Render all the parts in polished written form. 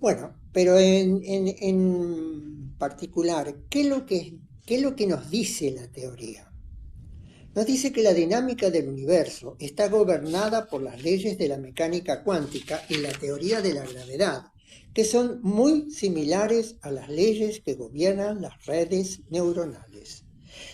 Bueno, pero en particular, qué es lo que nos dice la teoría? Nos dice que la dinámica del universo está gobernada por las leyes de la mecánica cuántica y la teoría de la gravedad, que son muy similares a las leyes que gobiernan las redes neuronales.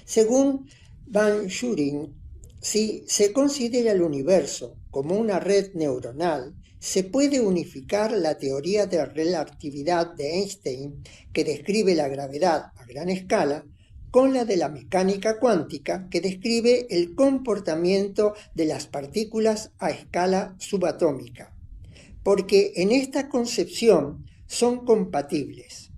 Según Van Schuring, si se considera el universo como una red neuronal, se puede unificar la teoría de relatividad de Einstein, que describe la gravedad a gran escala, con la de la mecánica cuántica, que describe el comportamiento de las partículas a escala subatómica, porque en esta concepción son compatibles.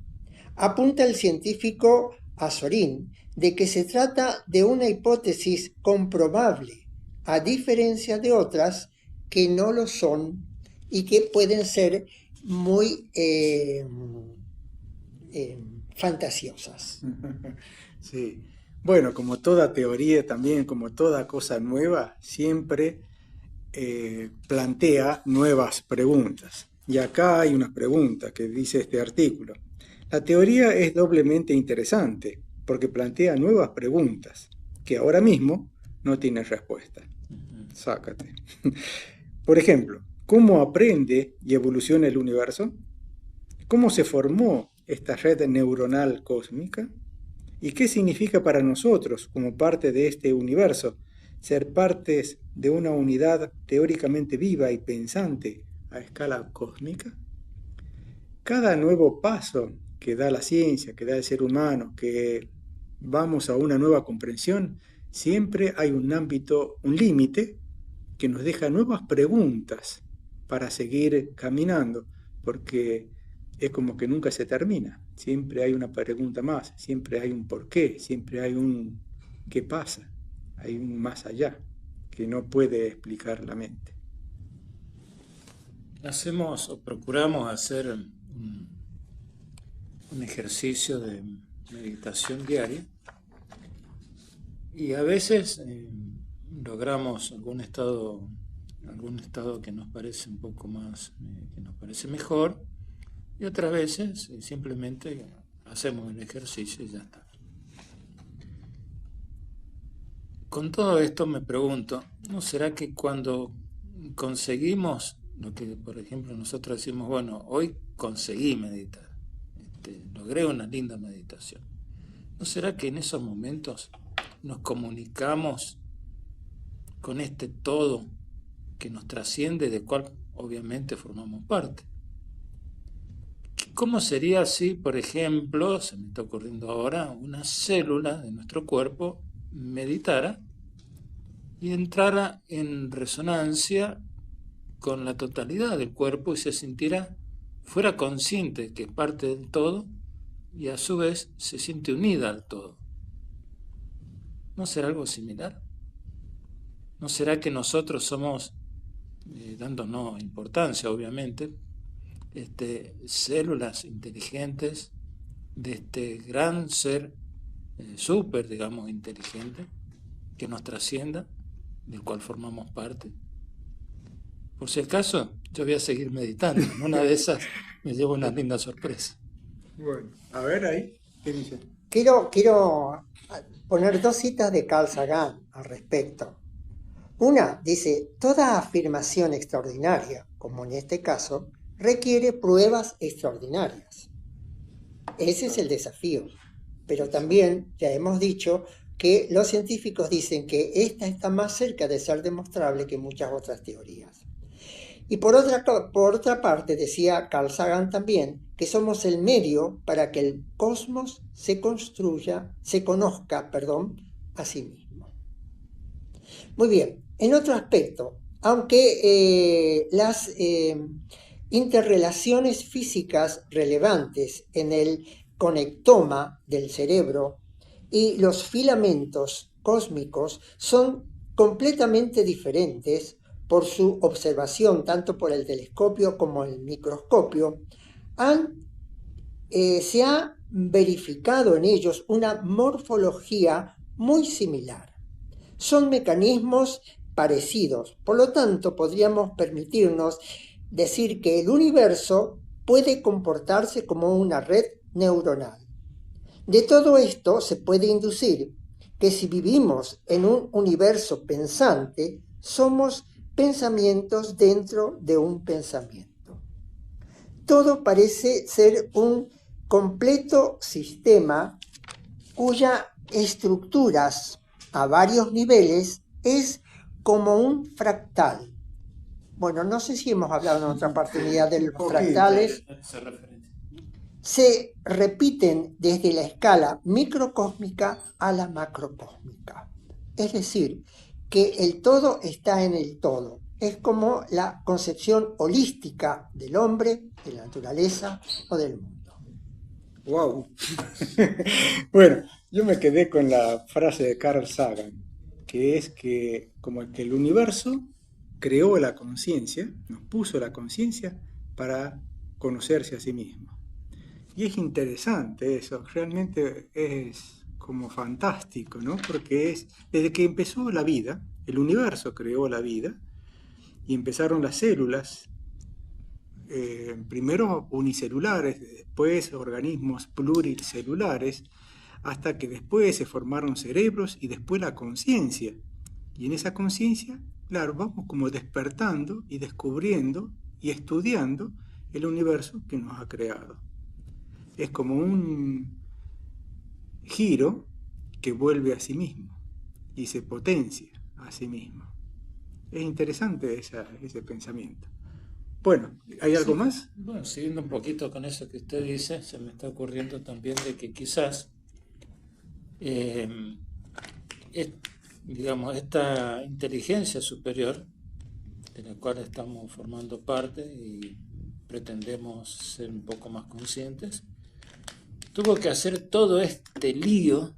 Apunta el científico Azorín de que se trata de una hipótesis comprobable, a diferencia de otras que no lo son y que pueden ser muy eh, fantasiosas. Sí. Bueno, como toda teoría también, como toda cosa nueva, siempre plantea nuevas preguntas. Y acá hay una pregunta que dice este artículo. La teoría es doblemente interesante porque plantea nuevas preguntas que ahora mismo no tienen respuesta. Sácate. Por ejemplo, ¿cómo aprende y evoluciona el universo? ¿Cómo se formó esta red neuronal cósmica? ¿Y qué significa para nosotros, como parte de este universo, ser partes de una unidad teóricamente viva y pensante a escala cósmica? Cada nuevo paso que da la ciencia, que da el ser humano, que vamos a una nueva comprensión, siempre hay un ámbito, un límite que nos deja nuevas preguntas para seguir caminando, porque es como que nunca se termina. Siempre hay una pregunta más, siempre hay un por qué, siempre hay un qué pasa, hay un más allá que no puede explicar la mente. Hacemos o procuramos hacer un ejercicio de meditación diaria y a veces logramos algún estado que nos parece un poco más, que nos parece mejor, y otras veces simplemente hacemos el ejercicio y ya está. Con todo esto me pregunto, ¿no será que cuando conseguimos lo que, por ejemplo, nosotros decimos, bueno, hoy conseguí meditar, logré una linda meditación? ¿No será que en esos momentos nos comunicamos con este todo que nos trasciende, del cual obviamente formamos parte? ¿Cómo sería si, por ejemplo, se me está ocurriendo ahora, una célula de nuestro cuerpo meditara y entrara en resonancia con la totalidad del cuerpo y se sintiera, fuera consciente que es parte del todo y a su vez se siente unida al todo? ¿No será algo similar? ¿No será que nosotros somos, dándonos importancia obviamente, células inteligentes de este gran ser súper, digamos, inteligente, que nos trascienda, del cual formamos parte? Por si acaso, yo voy a seguir meditando. En una de esas me llevo una linda sorpresa. Bueno, a ver ahí, ¿qué dice? Quiero poner dos citas de Carl Sagan al respecto. Una dice, toda afirmación extraordinaria, como en este caso, requiere pruebas extraordinarias. Ese es el desafío. Pero también ya hemos dicho que los científicos dicen que esta está más cerca de ser demostrable que muchas otras teorías. Y por otra parte, decía Carl Sagan también, que somos el medio para que el cosmos se conozca, a sí mismo. Muy bien, en otro aspecto, aunque las interrelaciones físicas relevantes en el conectoma del cerebro y los filamentos cósmicos son completamente diferentes por su observación tanto por el telescopio como el microscopio, se ha verificado en ellos una morfología muy similar. Son mecanismos parecidos, por lo tanto podríamos permitirnos decir que el universo puede comportarse como una red neuronal. De todo esto se puede inducir que si vivimos en un universo pensante, somos pensamientos dentro de un pensamiento. Todo parece ser un completo sistema cuya estructuras a varios niveles es como un fractal. Bueno, no sé si hemos hablado en otra oportunidad de los fractales. Se repiten desde la escala microcósmica a la macrocósmica. Es decir, que el todo está en el todo. Es como la concepción holística del hombre, de la naturaleza o del mundo. ¡Wow! Bueno, yo me quedé con la frase de Carl Sagan, que es que como que el universo creó la conciencia, nos puso la conciencia para conocerse a sí mismo. Y es interesante eso, realmente es como fantástico, ¿no? Porque es desde que empezó la vida, el universo creó la vida y empezaron las células, primero unicelulares, después organismos pluricelulares, hasta que después se formaron cerebros y después la conciencia. Y en esa conciencia, claro, vamos como despertando y descubriendo y estudiando el universo que nos ha creado. Es como un giro que vuelve a sí mismo y se potencia a sí mismo. Es interesante ese pensamiento. Bueno, ¿hay algo más? Bueno, siguiendo un poquito con eso que usted dice, se me está ocurriendo también de que quizás, digamos, esta inteligencia superior, de la cual estamos formando parte y pretendemos ser un poco más conscientes, tuvo que hacer todo este lío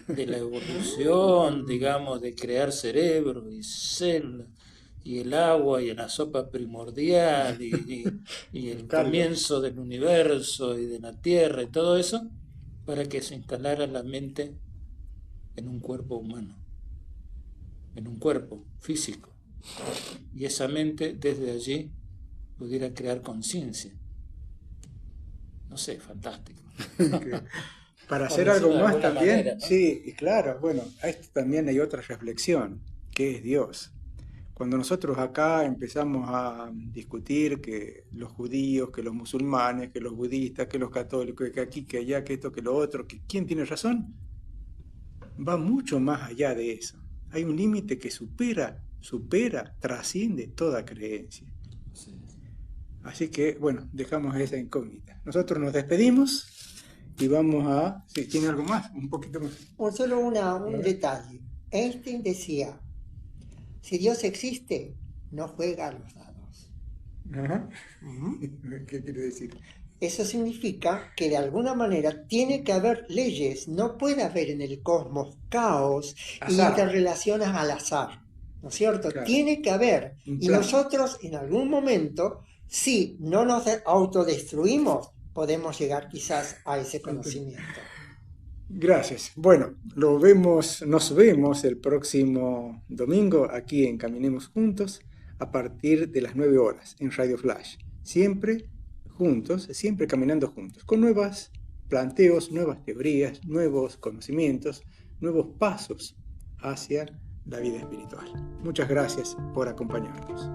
de la evolución, digamos, de crear cerebros y células, y el agua y la sopa primordial, y el comienzo del universo y de la Tierra y todo eso, para que se instalara la mente en un cuerpo humano, en un cuerpo físico. Y esa mente desde allí pudiera crear conciencia. No sé, fantástico. Para hacer algo más también, manera, ¿no? sí, y claro, bueno, a esto también hay otra reflexión, que es Dios. Cuando nosotros acá empezamos a discutir que los judíos, que los musulmanes, que los budistas, que los católicos, que aquí, que allá, que esto, que lo otro, que quién tiene razón, va mucho más allá de eso. Hay un límite que supera, trasciende toda creencia. Sí. Así que, bueno, dejamos esa incógnita. Nosotros nos despedimos y vamos a... ¿Sí, tiene algo más? Un poquito más. O solo un detalle. Einstein decía, si Dios existe, no juega a los dados. Ajá. ¿Qué quiere decir? Eso significa que de alguna manera tiene que haber leyes, no puede haber en el cosmos caos y Azar. interrelaciones al azar, ¿no es cierto? Claro. Tiene que haber. Un Y plan. nosotros en algún momento, si no nos autodestruimos, podemos llegar quizás a ese conocimiento. Gracias. Bueno, nos vemos el próximo domingo aquí en Caminemos Juntos a partir de las 9 horas en Radio Flash. Siempre juntos, siempre caminando juntos, con nuevos planteos, nuevas teorías, nuevos conocimientos, nuevos pasos hacia la vida espiritual. Muchas gracias por acompañarnos.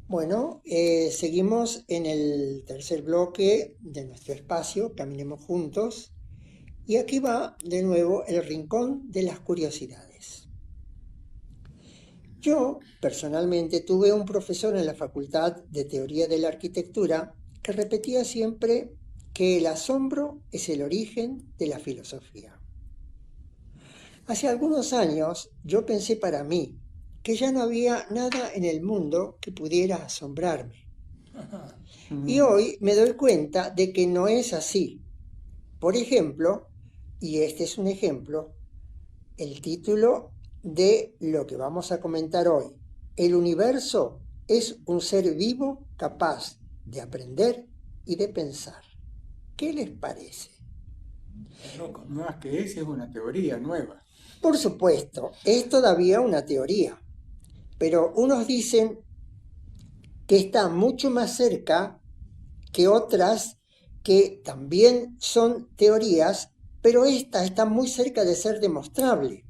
Bueno, seguimos en el tercer bloque de nuestro espacio, Caminemos Juntos, y aquí va de nuevo el rincón de las curiosidades. Yo, personalmente, tuve un profesor en la Facultad de Teoría de la Arquitectura que repetía siempre que el asombro es el origen de la filosofía. Hace algunos años yo pensé para mí que ya no había nada en el mundo que pudiera asombrarme. Y hoy me doy cuenta de que no es así. Por ejemplo, y este es un ejemplo, el título de lo que vamos a comentar hoy. El universo es un ser vivo capaz de aprender y de pensar. ¿Qué les parece? Más que es una teoría nueva. Por supuesto, es todavía una teoría, pero unos dicen que está mucho más cerca que otras que también son teorías, pero esta está muy cerca de ser demostrable.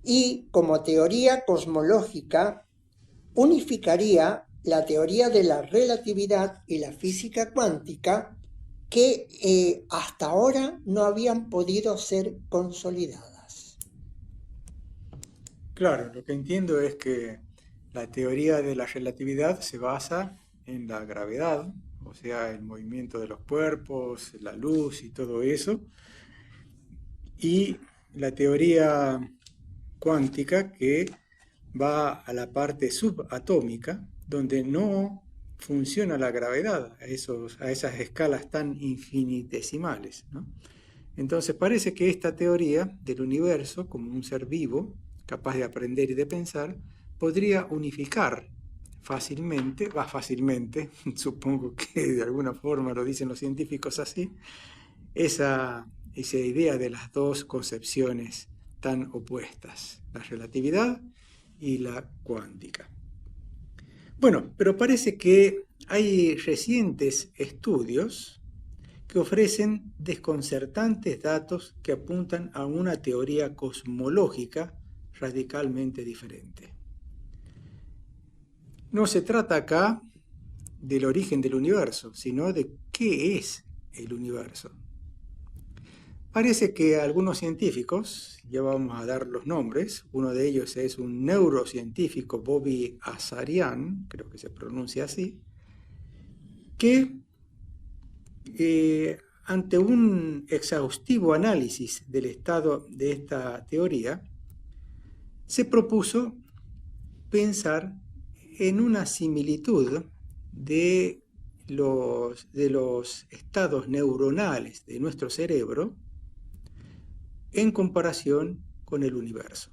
Y como teoría cosmológica, unificaría la teoría de la relatividad y la física cuántica que hasta ahora no habían podido ser consolidadas. Claro, lo que entiendo es que la teoría de la relatividad se basa en la gravedad, o sea, el movimiento de los cuerpos, la luz y todo eso, y la teoría cuántica que va a la parte subatómica, donde no funciona la gravedad a esas escalas tan infinitesimales, ¿no? Entonces parece que esta teoría del universo como un ser vivo, capaz de aprender y de pensar, podría unificar fácilmente, supongo que de alguna forma lo dicen los científicos así, esa idea de las dos concepciones tan opuestas, la relatividad y la cuántica. Bueno, pero parece que hay recientes estudios que ofrecen desconcertantes datos que apuntan a una teoría cosmológica radicalmente diferente. No se trata acá del origen del universo, sino de qué es el universo. Parece que algunos científicos, ya vamos a dar los nombres, uno de ellos es un neurocientífico, Bobby Azarian, creo que se pronuncia así, que ante un exhaustivo análisis del estado de esta teoría, se propuso pensar en una similitud de los estados neuronales de nuestro cerebro en comparación con el universo.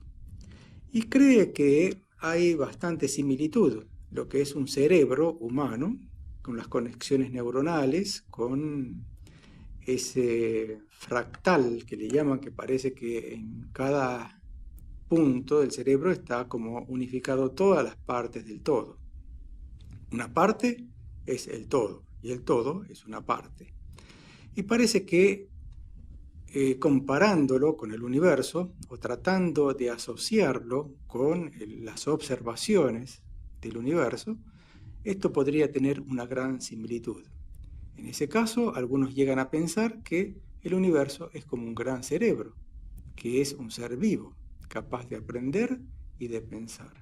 Y cree que hay bastante similitud, lo que es un cerebro humano, con las conexiones neuronales, con ese fractal que le llaman, que parece que en cada punto del cerebro está como unificado todas las partes del todo. Una parte es el todo, y el todo es una parte. Y parece que comparándolo con el universo o tratando de asociarlo con las observaciones del universo, esto podría tener una gran similitud. En ese caso, algunos llegan a pensar que el universo es como un gran cerebro, que es un ser vivo, capaz de aprender y de pensar.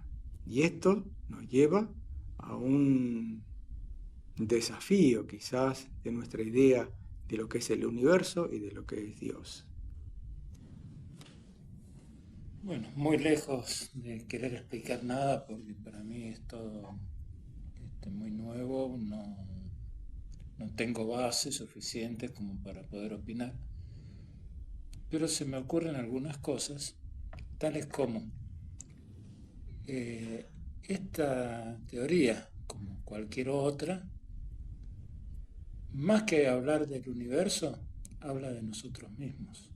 Y esto nos lleva a un desafío quizás de nuestra idea de lo que es el universo y de lo que es Dios. Bueno, muy lejos de querer explicar nada, porque para mí es todo muy nuevo, no tengo base suficiente como para poder opinar, pero se me ocurren algunas cosas, tales como esta teoría, como cualquier otra, más que hablar del universo, habla de nosotros mismos,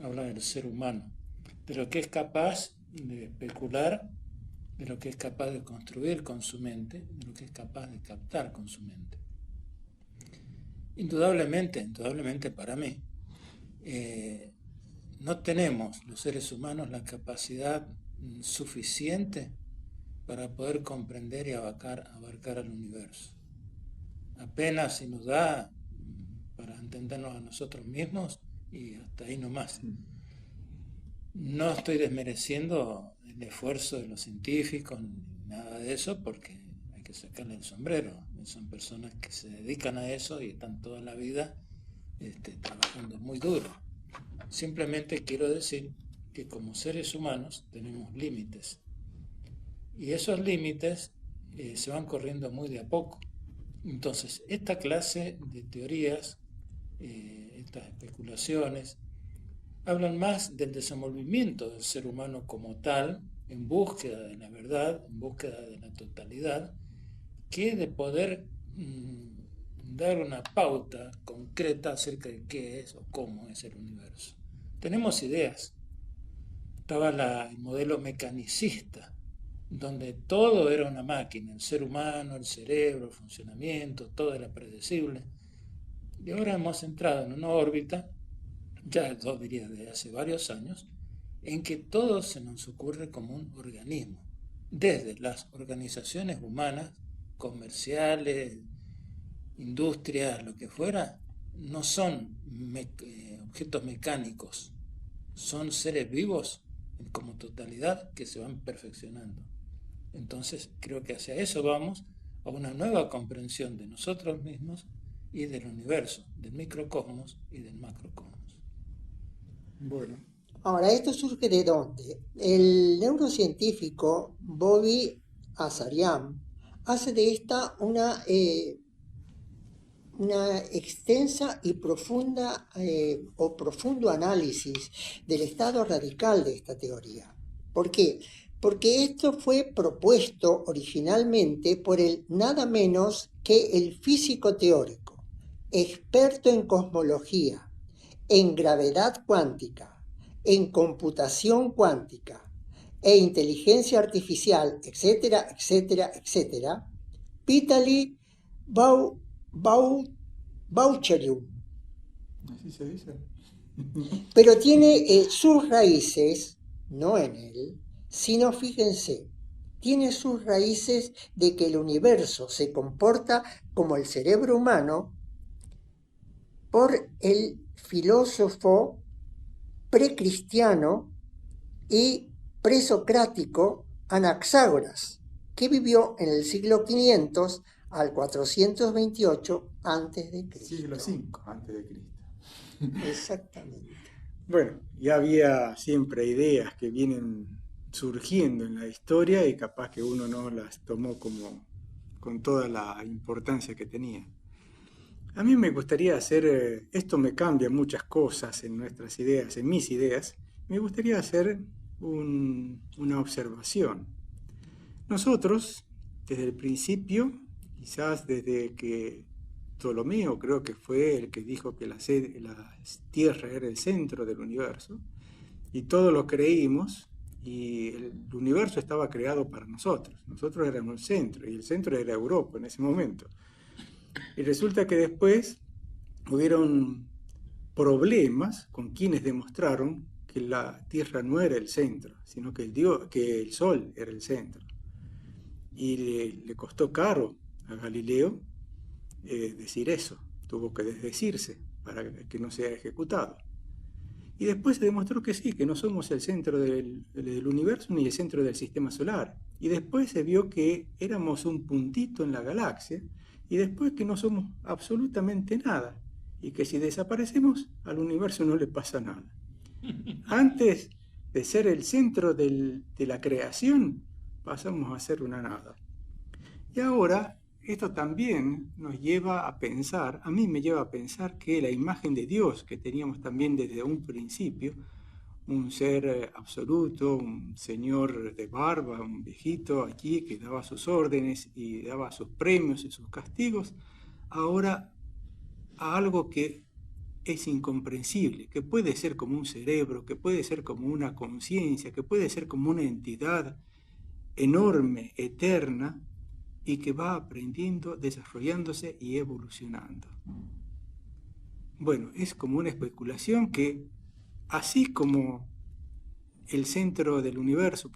habla del ser humano, de lo que es capaz de especular, de lo que es capaz de construir con su mente, de lo que es capaz de captar con su mente. Indudablemente para mí, no tenemos los seres humanos la capacidad suficiente para poder comprender y abarcar al universo. Apenas si nos da para entendernos a nosotros mismos y hasta ahí nomás. No estoy desmereciendo el esfuerzo de los científicos ni nada de eso, porque hay que sacarle el sombrero. Son personas que se dedican a eso y están toda la vida trabajando muy duro. Simplemente quiero decir que como seres humanos tenemos límites. Y esos límites se van corriendo muy de a poco. Entonces, esta clase de teorías, estas especulaciones, hablan más del desenvolvimiento del ser humano como tal, en búsqueda de la verdad, en búsqueda de la totalidad, que de poder dar una pauta concreta acerca de qué es o cómo es el universo. Tenemos ideas. Estaba el modelo mecanicista, donde todo era una máquina, el ser humano, el cerebro, el funcionamiento, todo era predecible. Y ahora hemos entrado en una órbita, ya yo diría de hace varios años, en que todo se nos ocurre como un organismo. desde las organizaciones humanas, comerciales, industrias, lo que fuera, no son objetos mecánicos, son seres vivos como totalidad que se van perfeccionando. Entonces creo que hacia eso vamos, a una nueva comprensión de nosotros mismos y del universo, del microcosmos y del macrocosmos. Bueno, Ahora, ¿esto surge de dónde? El neurocientífico Bobby Azarian hace de esta una extensa y profunda o profundo análisis del estado radical de esta teoría. ¿Por qué? Porque esto fue propuesto originalmente por el nada menos que el físico teórico, experto en cosmología, en gravedad cuántica, en computación cuántica e inteligencia artificial, etcétera, etcétera, etcétera, Vitaly Boucherium. así se dice. Pero tiene sus raíces, no en él, sino fíjense, tiene sus raíces de que el universo se comporta como el cerebro humano por el filósofo precristiano y presocrático Anaxágoras, que vivió en el siglo 500 al 428 a.C. Siglo V antes de Cristo. Exactamente. Bueno, ya había siempre ideas que vienen surgiendo en la historia y capaz que uno no las tomó como con toda la importancia que tenía. A mí me gustaría hacer, esto me cambia muchas cosas en nuestras ideas, en mis ideas, me gustaría hacer una observación. Nosotros, desde el principio, quizás desde que Ptolomeo creo que fue el que dijo que la Tierra era el centro del universo, y todos lo creímos, y el universo estaba creado para nosotros. Nosotros éramos el centro, y el centro era Europa en ese momento. Y resulta que después hubieron problemas con quienes demostraron que la Tierra no era el centro, sino que el Sol era el centro. Y le costó caro a Galileo decir eso, tuvo que desdecirse para que no sea ejecutado. Y después se demostró que sí, que no somos el centro del universo ni el centro del sistema solar. Y después se vio que éramos un puntito en la galaxia, y después que no somos absolutamente nada, y que si desaparecemos al universo no le pasa nada. Antes de ser el centro de la creación, pasamos a ser una nada. Y ahora, esto también nos lleva a pensar, a mí me lleva a pensar que la imagen de Dios que teníamos también desde un principio, un ser absoluto, un señor de barba, un viejito aquí que daba sus órdenes y daba sus premios y sus castigos, ahora a algo que es incomprensible, que puede ser como un cerebro, que puede ser como una conciencia, que puede ser como una entidad enorme, eterna, y que va aprendiendo, desarrollándose y evolucionando. Bueno, es como una especulación que, así como el centro del universo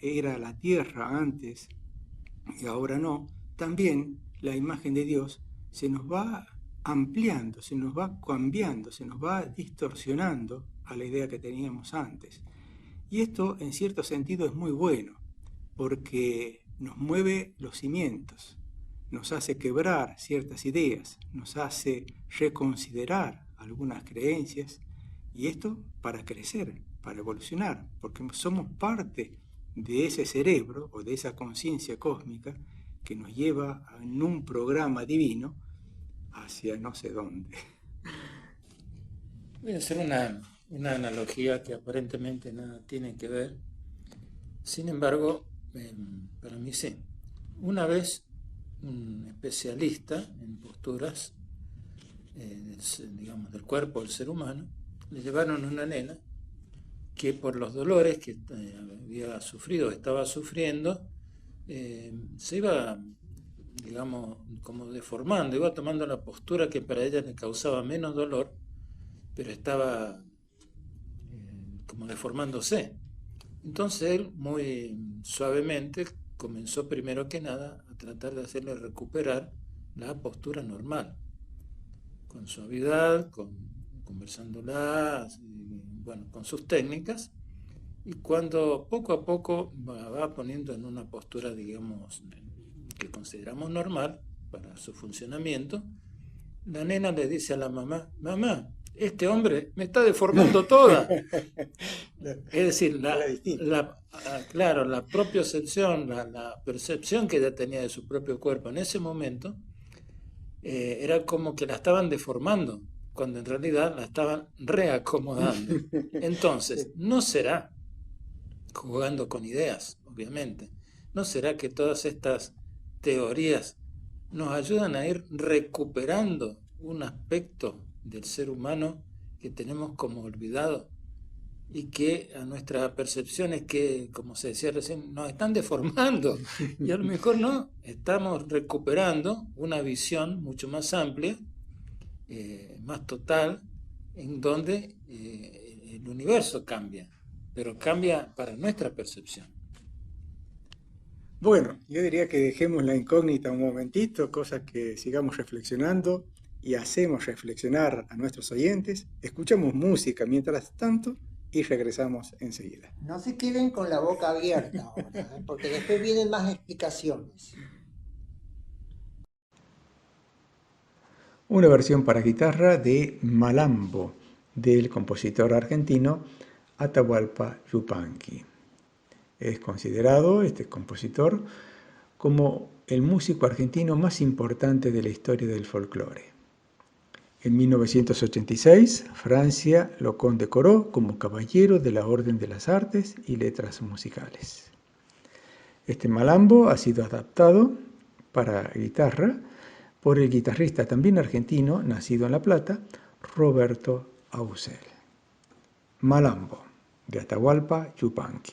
era la Tierra antes y ahora no, también la imagen de Dios se nos va ampliando, se nos va cambiando, se nos va distorsionando a la idea que teníamos antes. Y esto, en cierto sentido, es muy bueno, porque nos mueve los cimientos, nos hace quebrar ciertas ideas, nos hace reconsiderar algunas creencias, y esto para crecer, para evolucionar, porque somos parte de ese cerebro o de esa conciencia cósmica que nos lleva en un programa divino hacia no sé dónde. Voy a hacer una analogía que aparentemente nada tiene que ver. Sin embargo, para mí sí. Una vez un especialista en posturas del cuerpo del ser humano le llevaron una nena que por los dolores que había sufrido, estaba sufriendo, se iba, digamos, como deformando, iba tomando la postura que para ella le causaba menos dolor, pero estaba como deformándose. Entonces él muy suavemente, comenzó primero que nada a tratar de hacerle recuperar la postura normal, con suavidad, conversándola, bueno, con sus técnicas, y cuando poco a poco va poniendo en una postura, digamos, que consideramos normal para su funcionamiento, la nena le dice a la mamá: mamá, este hombre me está deformando toda. Es decir, claro, la propiocepción, la percepción que ella tenía de su propio cuerpo en ese momento, era como que la estaban deformando, cuando en realidad la estaban reacomodando. Entonces, no será, jugando con ideas, obviamente, no será que todas estas teorías nos ayudan a ir recuperando un aspecto del ser humano que tenemos como olvidado y que a nuestra percepción es que, como se decía recién, nos están deformando, y a lo mejor no, estamos recuperando una visión mucho más amplia, más total, en donde el universo cambia, pero cambia para nuestra percepción. Bueno, yo diría que dejemos la incógnita un momentito, cosa que sigamos reflexionando y hacemos reflexionar a nuestros oyentes. Escuchamos música mientras tanto y regresamos enseguida. No se queden con la boca abierta ahora, porque después vienen más explicaciones. Una versión para guitarra de Malambo, del compositor argentino Atahualpa Yupanqui. Es considerado, este compositor, como el músico argentino más importante de la historia del folclore. En 1986, Francia lo condecoró como caballero de la Orden de las Artes y Letras Musicales. Este malambo ha sido adaptado para guitarra por el guitarrista también argentino, nacido en La Plata, Roberto Ausel. Malambo, de Atahualpa Yupanqui.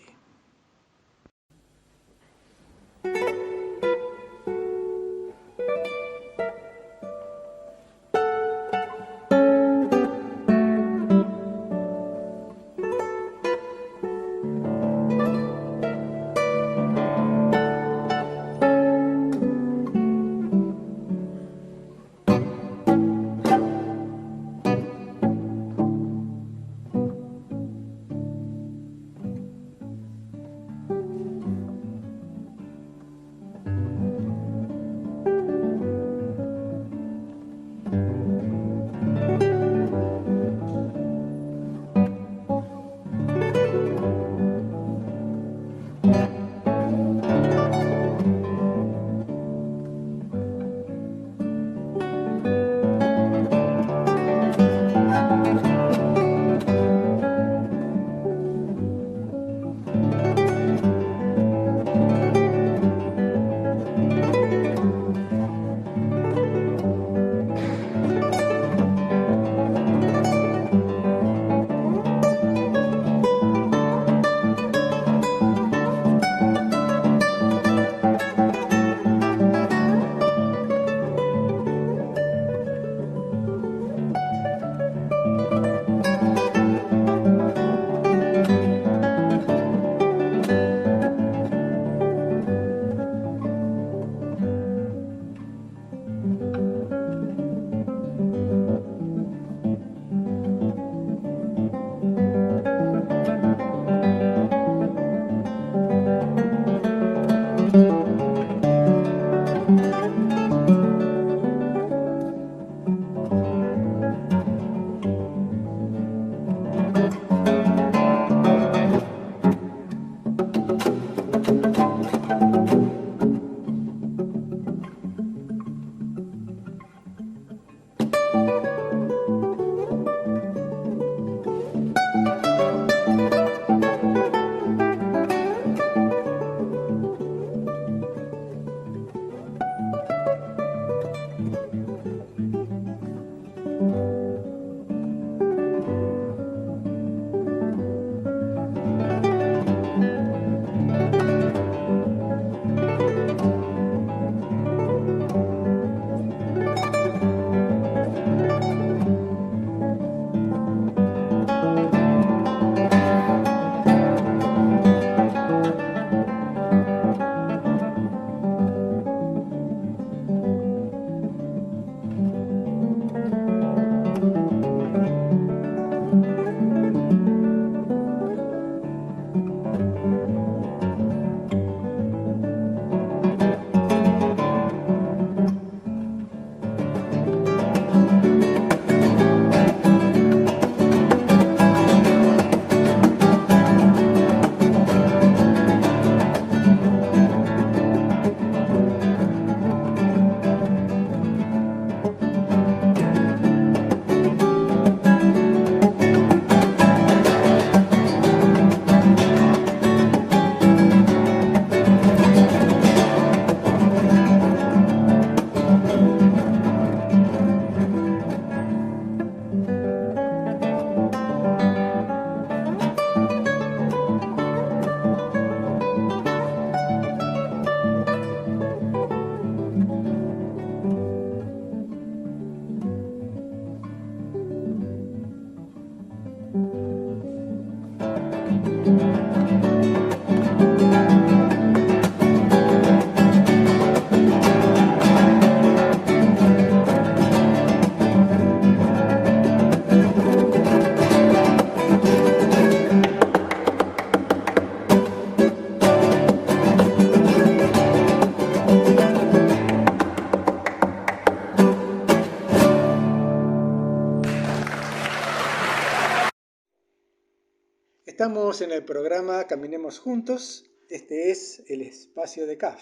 Estamos en el programa Caminemos Juntos. Este es el espacio de CAF,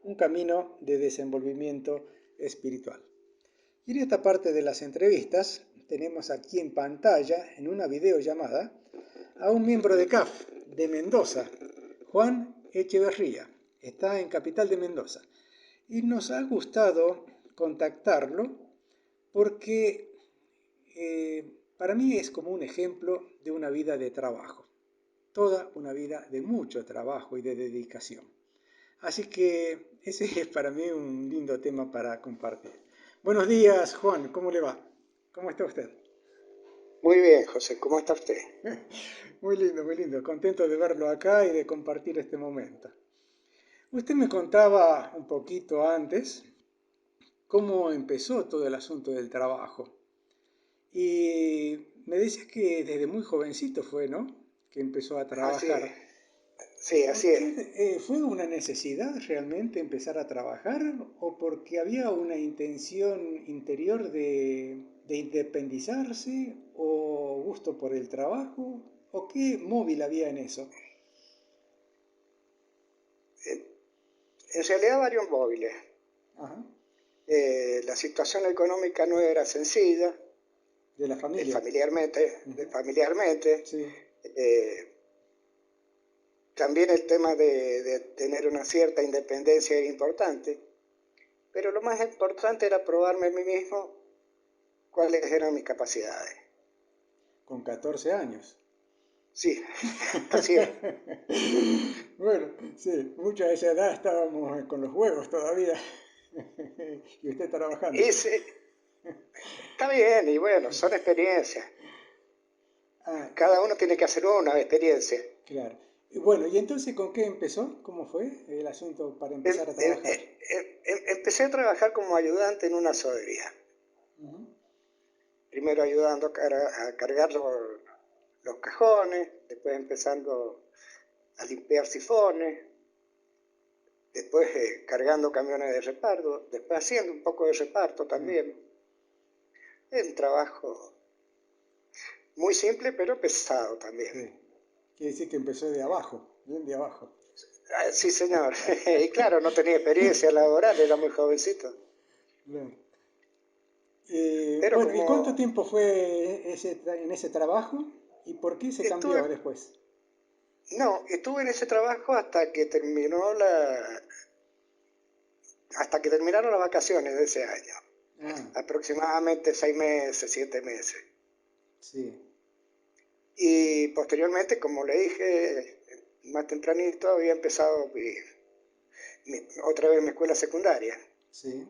un camino de desenvolvimiento espiritual. Y en esta parte de las entrevistas tenemos aquí en pantalla, en una videollamada, a un miembro de CAF de Mendoza, Juan Echeverría. Está en Capital de Mendoza. Y nos ha gustado contactarlo porque para mí es como un ejemplo de una vida de trabajo. Toda una vida de mucho trabajo y de dedicación. Así que ese es para mí un lindo tema para compartir. Buenos días, Juan, ¿cómo le va? ¿Cómo está usted? Muy bien, José, ¿cómo está usted? Muy lindo, contento de verlo acá y de compartir este momento. Usted me contaba un poquito antes cómo empezó todo el asunto del trabajo. Y me decía que desde muy jovencito fue, ¿no?, que empezó a trabajar. Sí, así es. ¿Fue una necesidad realmente empezar a trabajar o porque había una intención interior de independizarse o gusto por el trabajo? ¿O qué móvil había en eso? En realidad varios móviles. Ajá. La situación económica no era sencilla. ¿De la familia? Familiarmente. Sí. También el tema de tener una cierta independencia era importante, pero lo más importante era probarme a mí mismo cuáles eran mis capacidades. Con 14 años. Sí, así es. Bueno, sí, mucha de esa edad estábamos con los juegos todavía. Y usted trabajando. Está bien, y bueno, son experiencias. Cada uno tiene que hacer una experiencia. Claro. Y bueno, ¿y entonces con qué empezó? ¿Cómo fue el asunto para empezar a trabajar? Empecé a trabajar como ayudante en una sodería. Primero ayudando a cargar los cajones, después empezando a limpiar sifones, después cargando camiones de reparto, después haciendo un poco de reparto también. Es un trabajo muy simple, pero pesado también. Sí. Quiere decir que empezó de abajo, bien de abajo. Sí, señor. Y claro, no tenía experiencia laboral, era muy jovencito. Bueno, Pero ¿y cuánto tiempo fue en ese trabajo? ¿Y por qué se cambió después? No, estuve en ese trabajo hasta que terminaron las vacaciones de ese año. Aproximadamente 6 meses, 7 meses. Sí. Y posteriormente, como le dije más tempranito, había empezado otra vez mi escuela secundaria. Sí.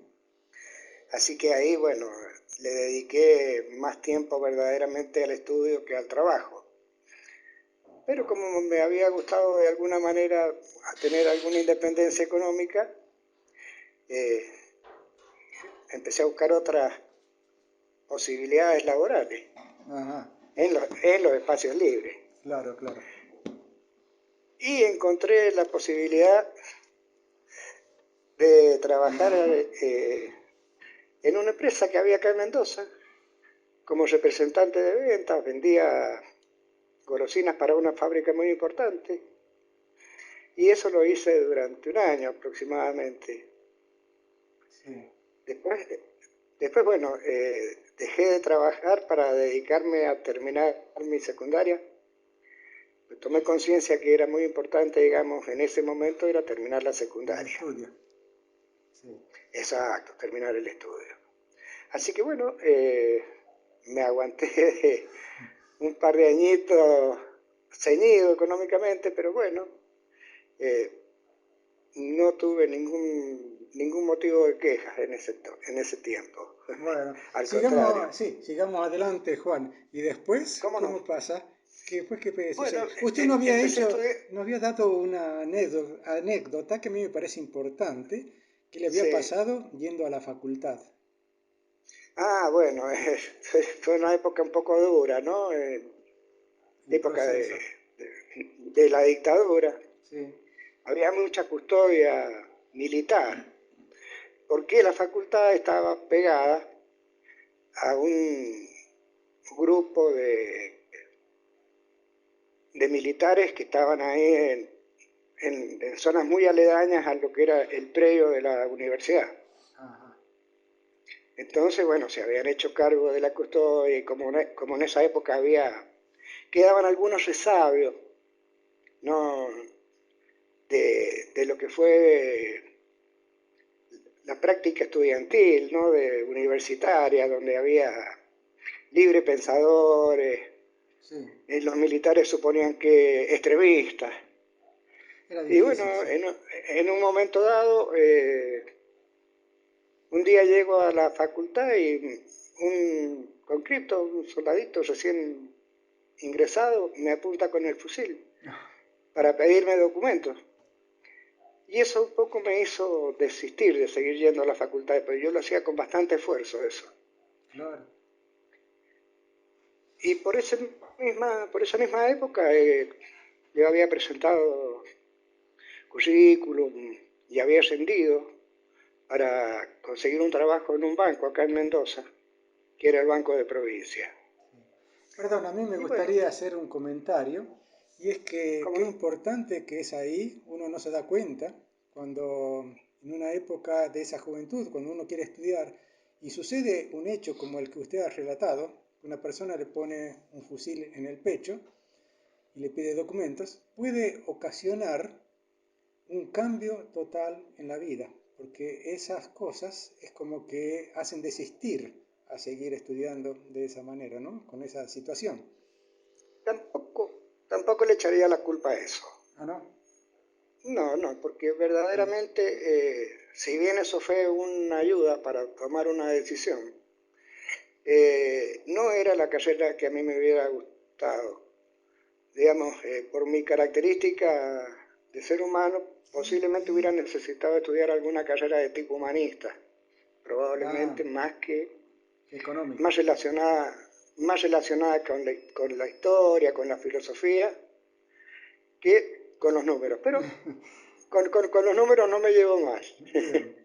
Así que ahí, bueno, le dediqué más tiempo verdaderamente al estudio que al trabajo. Pero como me había gustado de alguna manera tener alguna independencia económica, empecé a buscar otras posibilidades laborales. Ajá. En los espacios libres. Claro, claro. Y encontré la posibilidad de trabajar en una empresa que había acá en Mendoza, como representante de ventas. Vendía golosinas para una fábrica muy importante, y eso lo hice durante un año aproximadamente. Sí. Después bueno, dejé de trabajar para dedicarme a terminar mi secundaria. Tomé conciencia que era muy importante, digamos, en ese momento era terminar la secundaria. El estudio. Sí. Exacto, terminar el estudio. Así que bueno, me aguanté un par de añitos ceñido económicamente, pero bueno, no tuve ningún motivo de quejas en ese tiempo. Bueno, Al contrario. sigamos adelante, Juan. ¿Y después cómo pasa ¿Qué fue que Bueno, sucede? Usted no había empecé a hecho, estudiar, nos había dado una anécdota que a mí me parece importante, que le había sí. pasado yendo a la facultad. Ah, bueno, fue una época un poco dura, ¿no? El Época proceso. de la dictadura. Sí. Había mucha custodia militar, porque la facultad estaba pegada a un grupo de militares que estaban ahí en zonas muy aledañas a lo que era el predio de la universidad. Ajá. Entonces, bueno, se habían hecho cargo de la custodia y como en esa época quedaban algunos resabios, ¿no? de lo que fue la práctica estudiantil, ¿no? Universitaria, donde había libre pensadores, Sí. los militares suponían que extremistas. Era Y bueno, difícil, sí. en un momento dado, un día llego a la facultad y un conscripto, un soldadito recién ingresado, me apunta con el fusil para pedirme documentos. Y eso un poco me hizo desistir de seguir yendo a la facultad, pero yo lo hacía con bastante esfuerzo eso. Claro. Y por esa misma época yo había presentado currículum y había ascendido para conseguir un trabajo en un banco acá en Mendoza, que era el Banco de Provincia. Perdón, a mí me Y bueno, gustaría hacer un comentario, y es que ¿cómo qué no? importante que es ahí, uno no se da cuenta cuando en una época de esa juventud, cuando uno quiere estudiar, y sucede un hecho como el que usted ha relatado, una persona le pone un fusil en el pecho y le pide documentos, puede ocasionar un cambio total en la vida, porque esas cosas es como que hacen desistir a seguir estudiando de esa manera, ¿no? Con esa situación. Tampoco le echaría la culpa a eso. Ah, no. No, no, porque Sí. verdaderamente, si bien eso fue una ayuda para tomar una decisión, no era la carrera que a mí me hubiera gustado. Digamos, por mi característica de ser humano, posiblemente hubiera necesitado estudiar alguna carrera de tipo humanista, Ah, probablemente económica. más relacionada, más relacionada con la historia, con la filosofía, que con los números. Pero con los números no me llevo mal. Bien, bien.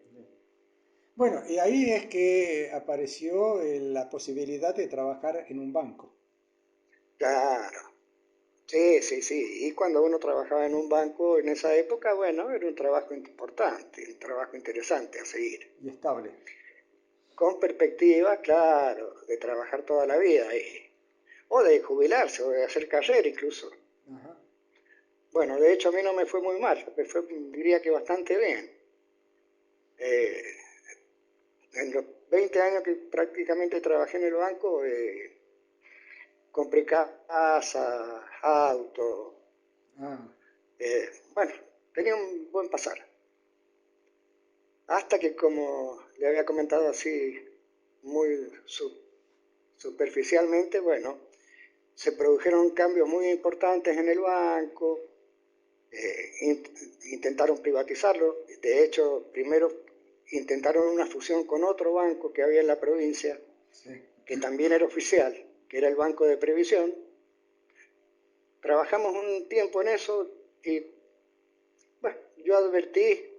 Bueno, y ahí es que apareció la posibilidad de trabajar en un banco. Claro, sí, sí, sí. Y cuando uno trabajaba en un banco en esa época, bueno, era un trabajo importante, un trabajo interesante a seguir. Y estable. Con perspectiva, claro, de trabajar toda la vida o de jubilarse o de hacer carrera incluso. Ajá. Bueno, de hecho a mí no me fue muy mal, diría que bastante bien. Eh, en los 20 años que prácticamente trabajé en el banco, compré casa, auto, Ah, bueno, tenía un buen pasar. Hasta que, como le había comentado así muy superficialmente, bueno, se produjeron cambios muy importantes en el banco, intentaron privatizarlo, de hecho, primero intentaron una fusión con otro banco que había en la provincia, sí. que también era oficial, que era el Banco de Previsión. Trabajamos un tiempo en eso y, bueno, yo advertí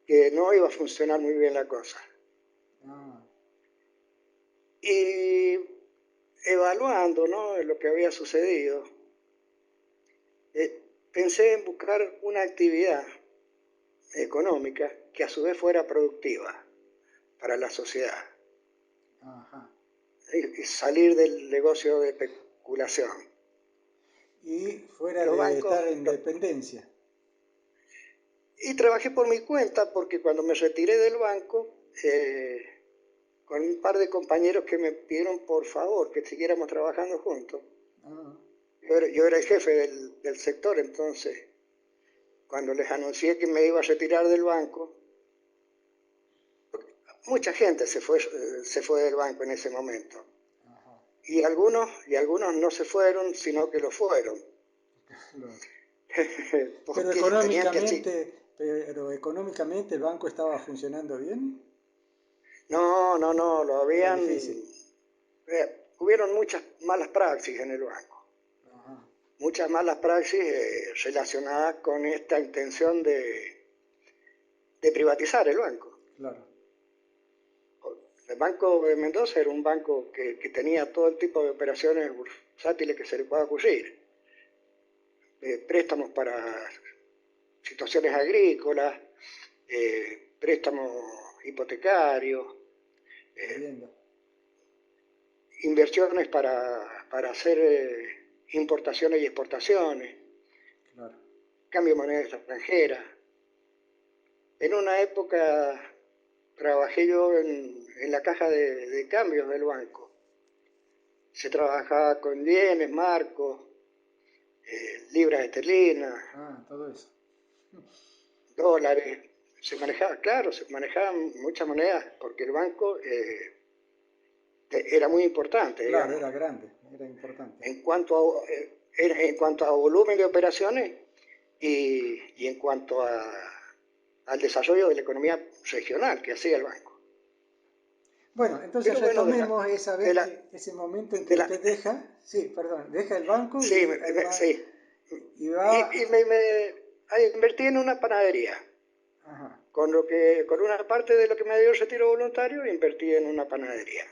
que no iba a funcionar muy bien la cosa. Ah, Y evaluando, ¿no?, lo que había sucedido, pensé en buscar una actividad económica que a su vez fuera productiva para la sociedad ajá. y salir del negocio de especulación. Y fuera Los de bancos, estar en dependencia. y trabajé por mi cuenta porque cuando me retiré del banco, con un par de compañeros que me pidieron por favor que siguiéramos trabajando juntos, Ah, yo era el jefe del sector, entonces cuando les anuncié que me iba a retirar del banco, mucha gente se fue del banco en ese momento. ajá. Y y algunos no se fueron, sino que lo fueron. Claro. Porque tenían Pero económicamente el banco estaba funcionando bien. No, lo Era habían... difícil. Hubieron muchas malas praxis en el banco. Ajá, Muchas malas praxis relacionadas con esta intención de privatizar el banco. claro. El Banco de Mendoza era un banco que tenía todo el tipo de operaciones bursátiles que se le pueda ocurrir. Préstamos para situaciones agrícolas, préstamos hipotecarios, Vivienda. inversiones para hacer importaciones y exportaciones, Claro. cambio de moneda extranjera. En una época trabajé yo en la caja de cambios del banco. Se trabajaba con yenes, marcos, libras esterlinas, Todo eso. dólares. Se manejaban muchas monedas porque el banco era muy importante, Claro, digamos, era grande, era importante. en cuanto a volumen de operaciones y en cuanto al desarrollo de la economía regional que hacía el banco. Bueno, entonces Pero bueno, retomemos ese momento en que usted deja el banco sí, sí. y va... Invertí en una panadería. Ajá, Con una parte de lo que me dio el retiro voluntario, invertí en una panadería.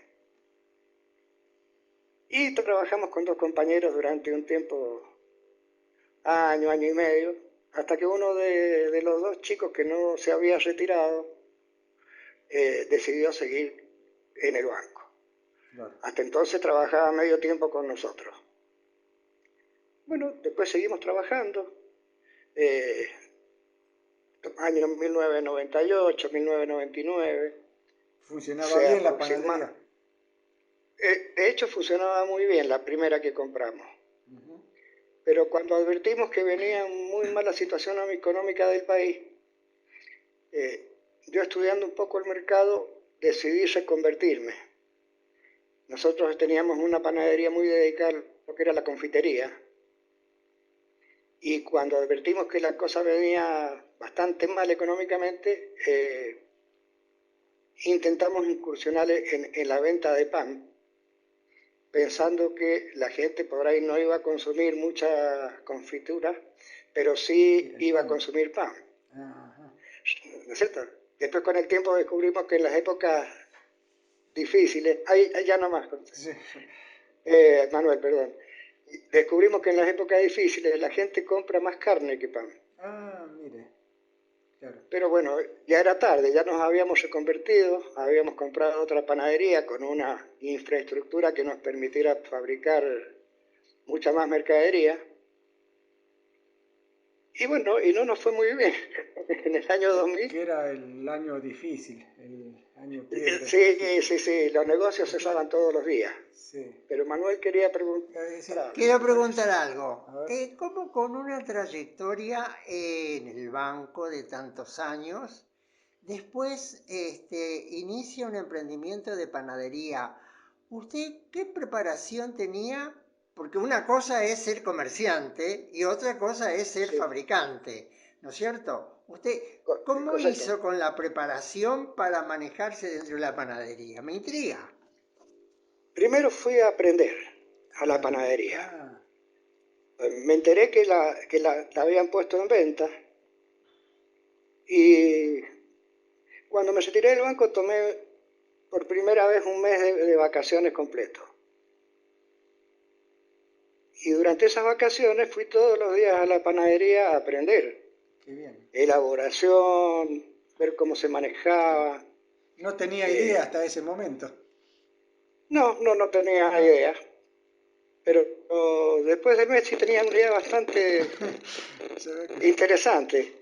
Y trabajamos con 2 compañeros durante un tiempo, año y medio, hasta que uno de los 2 chicos que no se había retirado decidió seguir en el banco. claro. Hasta entonces trabajaba medio tiempo con nosotros. Bueno, después seguimos trabajando. Años 1998, 1999. Funcionaba bien la panadería. De hecho, funcionaba muy bien la primera que compramos. Uh-huh. Pero cuando advertimos que venía muy mala situación económica del país, yo estudiando un poco el mercado, decidí reconvertirme. Nosotros teníamos una panadería muy dedicada a lo que era la confitería. Y cuando advertimos que la cosa venía bastante mal económicamente, intentamos incursionar en la venta de pan, pensando que la gente por ahí no iba a consumir mucha confitura, pero sí iba a consumir pan. Ajá. ¿No es cierto? Después con el tiempo descubrimos que en las épocas difíciles, ahí ya nomás, Sí. Manuel, perdón, descubrimos que en las épocas difíciles la gente compra más carne que pan. Mire, claro. Pero bueno, ya era tarde, ya nos habíamos reconvertido, habíamos comprado otra panadería con una infraestructura que nos permitiera fabricar mucha más mercadería. Y bueno, y no nos fue muy bien. En el año 2000... Que era el año difícil, el año quiebre. Sí, los negocios cesaban todos los días. Sí. Pero Manuel quería preguntar... Quiero preguntar algo. ¿Cómo con una trayectoria en el banco de tantos años, después inicia un emprendimiento de panadería? ¿Usted qué preparación tenía? Porque una cosa es ser comerciante y otra cosa es ser fabricante, ¿no es cierto? ¿Usted cómo hizo con la preparación para manejarse dentro de la panadería? Me intriga. Primero fui a aprender a la panadería. Me enteré que la habían puesto en venta y cuando me retiré del banco tomé por primera vez un mes de vacaciones completo. Y durante esas vacaciones fui todos los días a la panadería a aprender. Qué bien. Elaboración, ver cómo se manejaba. No tenía idea hasta ese momento. No tenía idea. Pero después del mes sí tenía una idea bastante interesante.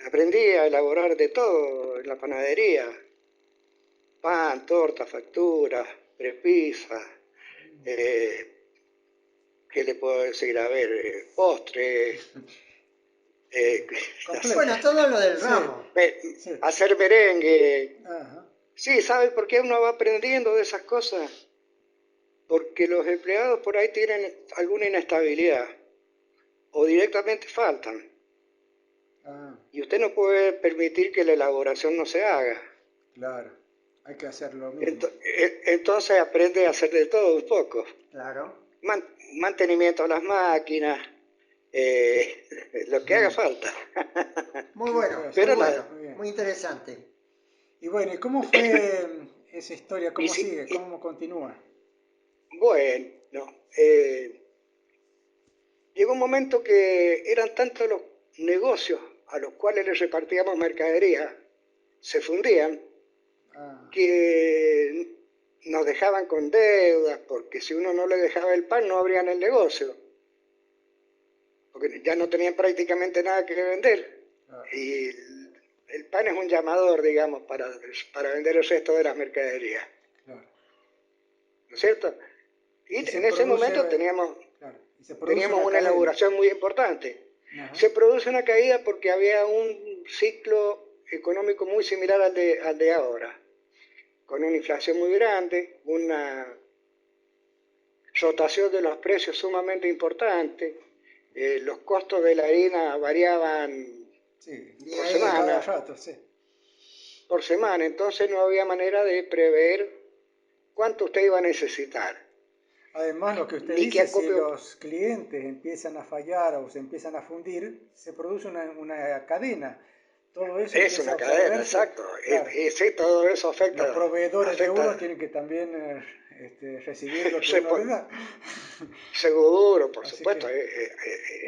Aprendí a elaborar de todo en la panadería. Pan, torta, facturas, prepizza. ¿Qué le puedo decir? A ver, postres. Bueno, todo lo del ramo. Hacer merengue. Ajá. Sí, ¿sabe por qué uno va aprendiendo de esas cosas? porque los empleados por ahí tienen alguna inestabilidad o directamente faltan. Ah, Y usted no puede permitir que la elaboración no se haga. claro. Hay que hacer lo mismo. Entonces aprende a hacer de todo un poco. Claro. Mantenimiento a las máquinas, lo que haga falta. Muy bueno, Pero muy bueno, Muy bien. muy interesante. Y bueno, ¿y cómo fue esa historia? ¿Cómo sí, sigue? ¿Cómo continúa? bueno, llegó un momento que eran tantos los negocios a los cuales les repartíamos mercadería, se fundían, Ah, que nos dejaban con deudas, porque si uno no le dejaba el pan no abrían el negocio, porque ya no tenían prácticamente nada que vender. claro, Y el pan es un llamador, digamos, para vender el resto de las mercaderías, claro. ¿no es cierto? Y Y se en ese produce, momento claro, y se produce teníamos una una cadena. elaboración muy importante. Ajá. Se produce una caída porque había un ciclo económico muy similar al de ahora, con una inflación muy grande, una rotación de los precios sumamente importante, los costos de la harina variaban Sí, Y por ahí, cada semana, rato, sí. entonces no había manera de prever cuánto usted iba a necesitar, Además, lo que usted ni qué dice, si acopio. los clientes empiezan a fallar o se empiezan a fundir, se produce una cadena. Todo eso Es empieza a una cadena, absorberse. exacto. Claro, Sí, todo eso los proveedores de uno afecta. tienen que también recibir lo que se uno po- les da. Seguro, por Así supuesto, que,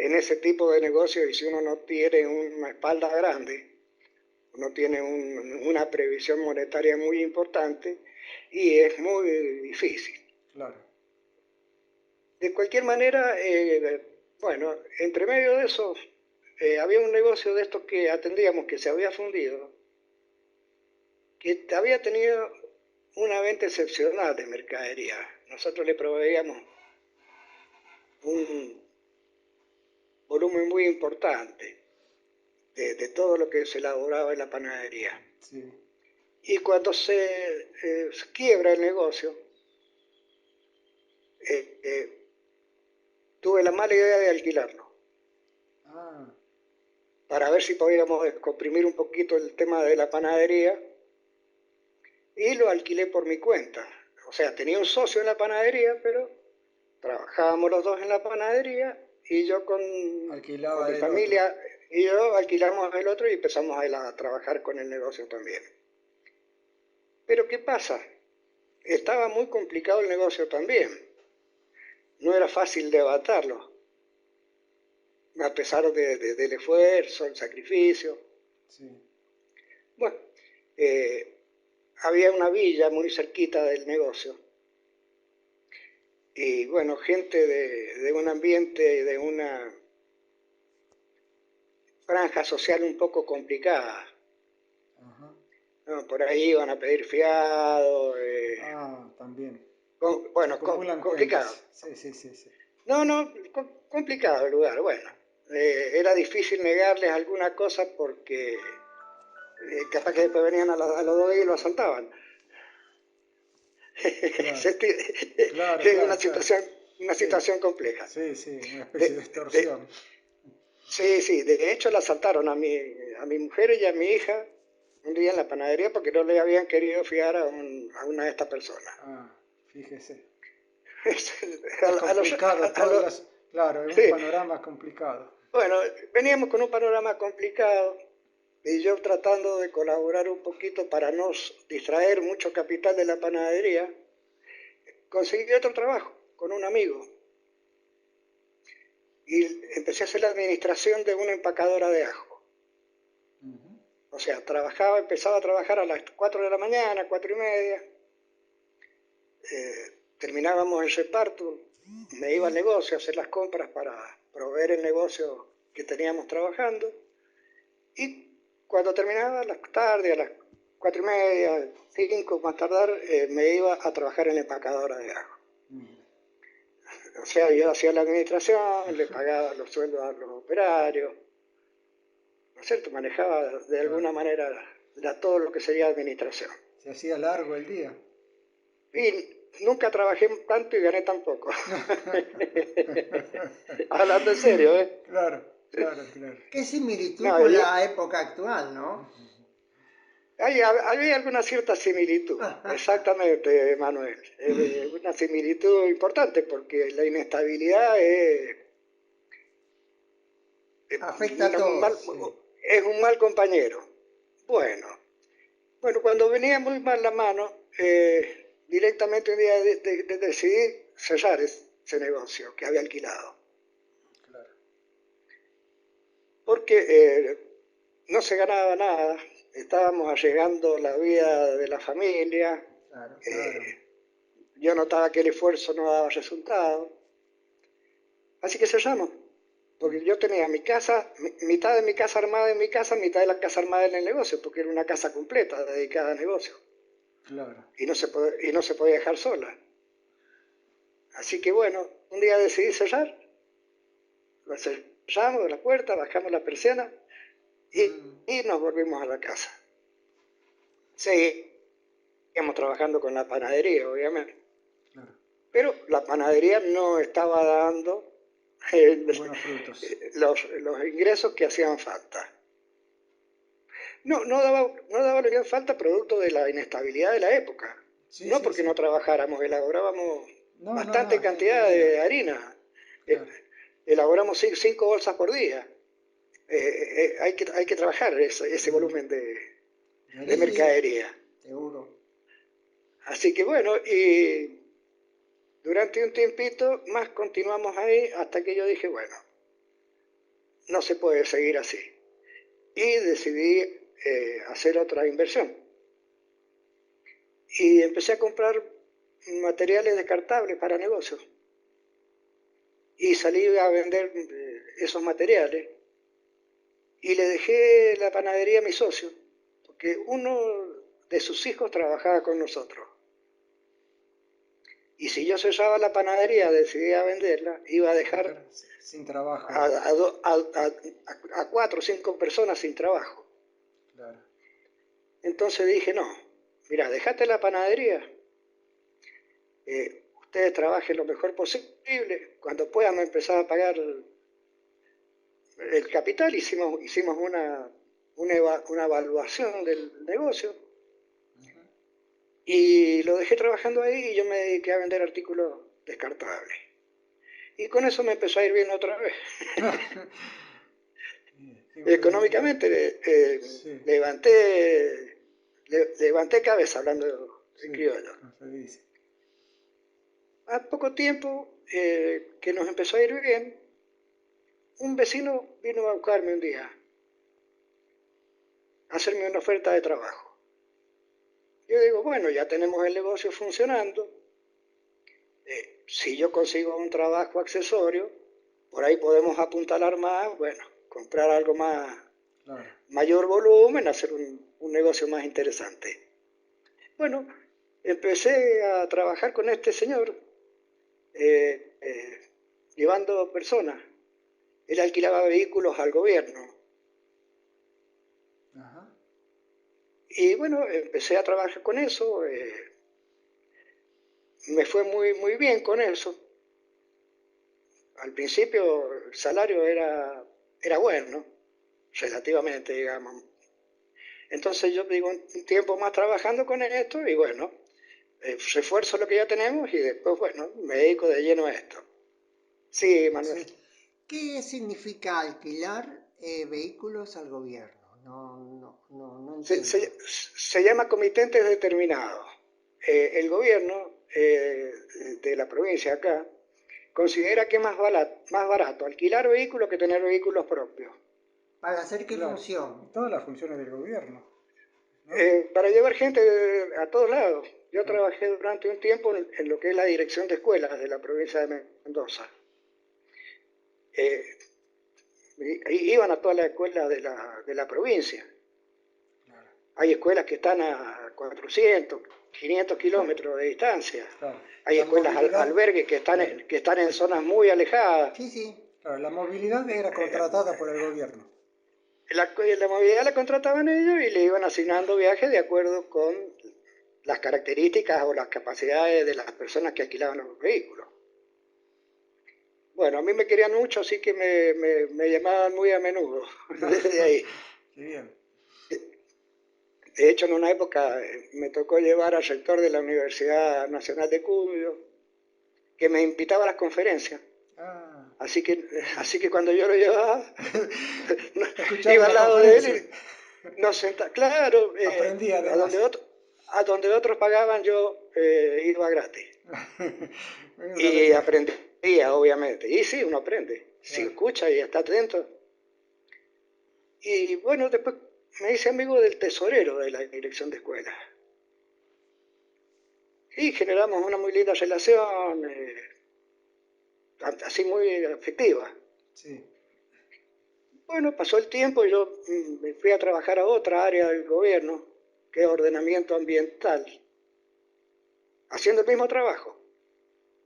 en ese tipo de negocios, y si uno no tiene una espalda grande, uno tiene una previsión monetaria muy importante y es muy difícil. claro. De cualquier manera, bueno, entre medio de eso, había un negocio de estos que atendíamos que se había fundido, que había tenido una venta excepcional de mercadería. Nosotros le proveíamos un volumen muy importante de todo lo que se elaboraba en la panadería. Sí. Y cuando se quiebra el negocio, eh, eh, tuve la mala idea de alquilarlo, Ah, para ver si podíamos comprimir un poquito el tema de la panadería, y lo alquilé por mi cuenta. O sea, tenía un socio en la panadería, pero trabajábamos los dos en la panadería y yo con alquilaba mi del otro. familia y yo alquilamos el otro y empezamos a trabajar con el negocio también. Pero ¿qué pasa? Estaba muy complicado el negocio también. No era fácil levantarlo, a pesar del esfuerzo, el sacrificio. Sí. Bueno, había una villa muy cerquita del negocio. Y bueno, gente de un ambiente, de una franja social un poco complicada. Ajá. ¿No? Por ahí iban a pedir fiado, Ah, también. Se bueno, acumulan complicado. cuentas. Sí, sí, sí, sí. No, complicado el lugar. Bueno, era difícil negarles alguna cosa porque capaz que después venían a los dos y lo asaltaban. Claro, claro, Es claro, claro. una Sí, situación compleja. sí, sí, una especie de De, de, extorsión. sí, de hecho la asaltaron a mi mujer y a mi hija un día en la panadería porque no le habían querido fiar a una de estas personas. Ah, fíjese. Es A complicado, todas los, las... Claro, es un sí, panorama complicado. bueno, veníamos con un panorama complicado y yo tratando de colaborar un poquito para no distraer mucho capital de la panadería, conseguí otro trabajo con un amigo y empecé a hacer la administración de una empacadora de ajo. Ujú. O sea, empezaba a trabajar a las 4 de la mañana, 4:30, terminábamos el reparto, me iba al negocio a hacer las compras para proveer el negocio que teníamos trabajando, y cuando terminaba la tarde, a las 4:30, 5 más tardar, me iba a trabajar en la empacadora de ajo. Mm. O sea, yo hacía la administración, le pagaba los sueldos a los operarios, ¿no es cierto? Manejaba de Claro. alguna manera todo lo que sería administración. Se hacía largo el día. Y nunca trabajé tanto y gané tan poco. Hablando en serio, ¿eh? Claro, claro, claro. Qué similitud No, con yo, la época actual, ¿no? había alguna cierta similitud, exactamente, Manuel. Una similitud importante porque la inestabilidad Afecta a todos. Sí. es un mal compañero. Bueno, cuando venía muy mal la mano, directamente un día decidí cerrar ese negocio que había alquilado. Claro. Porque no se ganaba nada, estábamos arriesgando la vida de la familia, Claro. yo notaba que el esfuerzo no daba resultado, así que cerramos, porque yo tenía mi casa, mitad de mi casa armada en mi casa, mitad de la casa armada en el negocio, porque era una casa completa dedicada al negocio. Claro. Y no se podía dejar sola. Así que bueno, un día decidí cerrar, lo cerramos de la puerta, bajamos la persiana y nos volvimos a la casa. Seguíamos trabajando con la panadería, obviamente. Claro. Pero la panadería no estaba dando Buenos frutos. los ingresos que hacían falta. No daba lo que hacía falta producto de la inestabilidad de la época. Sí, No sí, porque sí. no trabajáramos, elaborábamos No, bastante cantidad de harina. Claro. Elaboramos 5 bolsas por día. Hay que trabajar ese volumen de mercadería. Seguro. Así que bueno, y durante un tiempito más continuamos ahí hasta que yo dije, bueno, no se puede seguir así. Y decidí hacer otra inversión. Y empecé a comprar materiales descartables para negocios. Y salí a vender esos materiales. Y le dejé la panadería a mi socio, porque uno de sus hijos trabajaba con nosotros. Y si yo cerraba la panadería, decidía venderla, iba a dejar sin trabajo a 4 o 5 personas sin trabajo. Claro. Entonces dije, no, mira, dejate la panadería, ustedes trabajen lo mejor posible, cuando puedan empezar a pagar el capital. Hicimos una evaluación del negocio y lo dejé trabajando ahí y yo me dediqué a vender artículos descartables. Y con eso me empezó a ir bien otra vez. Económicamente sí. levanté cabeza, hablando en criollo. Sí. A poco tiempo que nos empezó a ir bien, un vecino vino a buscarme un día, a hacerme una oferta de trabajo. Yo digo, bueno, ya tenemos el negocio funcionando, si yo consigo un trabajo accesorio, por ahí podemos apuntalar más, bueno, comprar algo más, mayor volumen, hacer un negocio más interesante. Bueno, empecé a trabajar con este señor, llevando personas. Él alquilaba vehículos al gobierno. Ajá. Y bueno, empecé a trabajar con eso. Me fue muy bien con eso. Al principio el salario era bueno, relativamente, digamos. Entonces yo digo, un tiempo más trabajando con esto y bueno, refuerzo lo que ya tenemos y después, bueno, me dedico de lleno a esto. Sí, Manuel. Sí. ¿Qué significa alquilar vehículos al gobierno? No entiendo. Se llama comitentes determinados. El gobierno de la provincia acá considera que es más barato alquilar vehículos que tener vehículos propios. ¿Para hacer qué función? Todas las funciones del gobierno, ¿no? Para llevar gente a todos lados. Yo trabajé durante un tiempo en lo que es la dirección de escuelas de la provincia de Mendoza. Iban a todas las escuelas de la provincia. Hay escuelas que están a 400, 500 kilómetros de distancia. Claro. Hay escuelas albergues que están en zonas muy alejadas. Sí. Claro, la movilidad era contratada por el gobierno. La movilidad la contrataban ellos y le iban asignando viajes de acuerdo con las características o las capacidades de las personas que alquilaban los vehículos. Bueno, a mí me querían mucho, así que me llamaban muy a menudo desde ahí. Qué bien. De hecho, en una época me tocó llevar al rector de la Universidad Nacional de Cuyo, que me invitaba a las conferencias. Ah, Así que cuando yo lo llevaba, escuchaba iba la al lado de él conferencia. y nos sentaba. Claro, Aprendí a además. a donde otros pagaban, yo iba gratis. Una Y ventaja. aprendía, obviamente. Y sí, uno aprende. Si Claro. escucha y está atento. Y bueno, después me hice amigo del tesorero de la dirección de escuela. Y generamos una muy linda relación, así muy afectiva. Sí. Bueno, pasó el tiempo y yo me fui a trabajar a otra área del gobierno, que es ordenamiento ambiental, haciendo el mismo trabajo.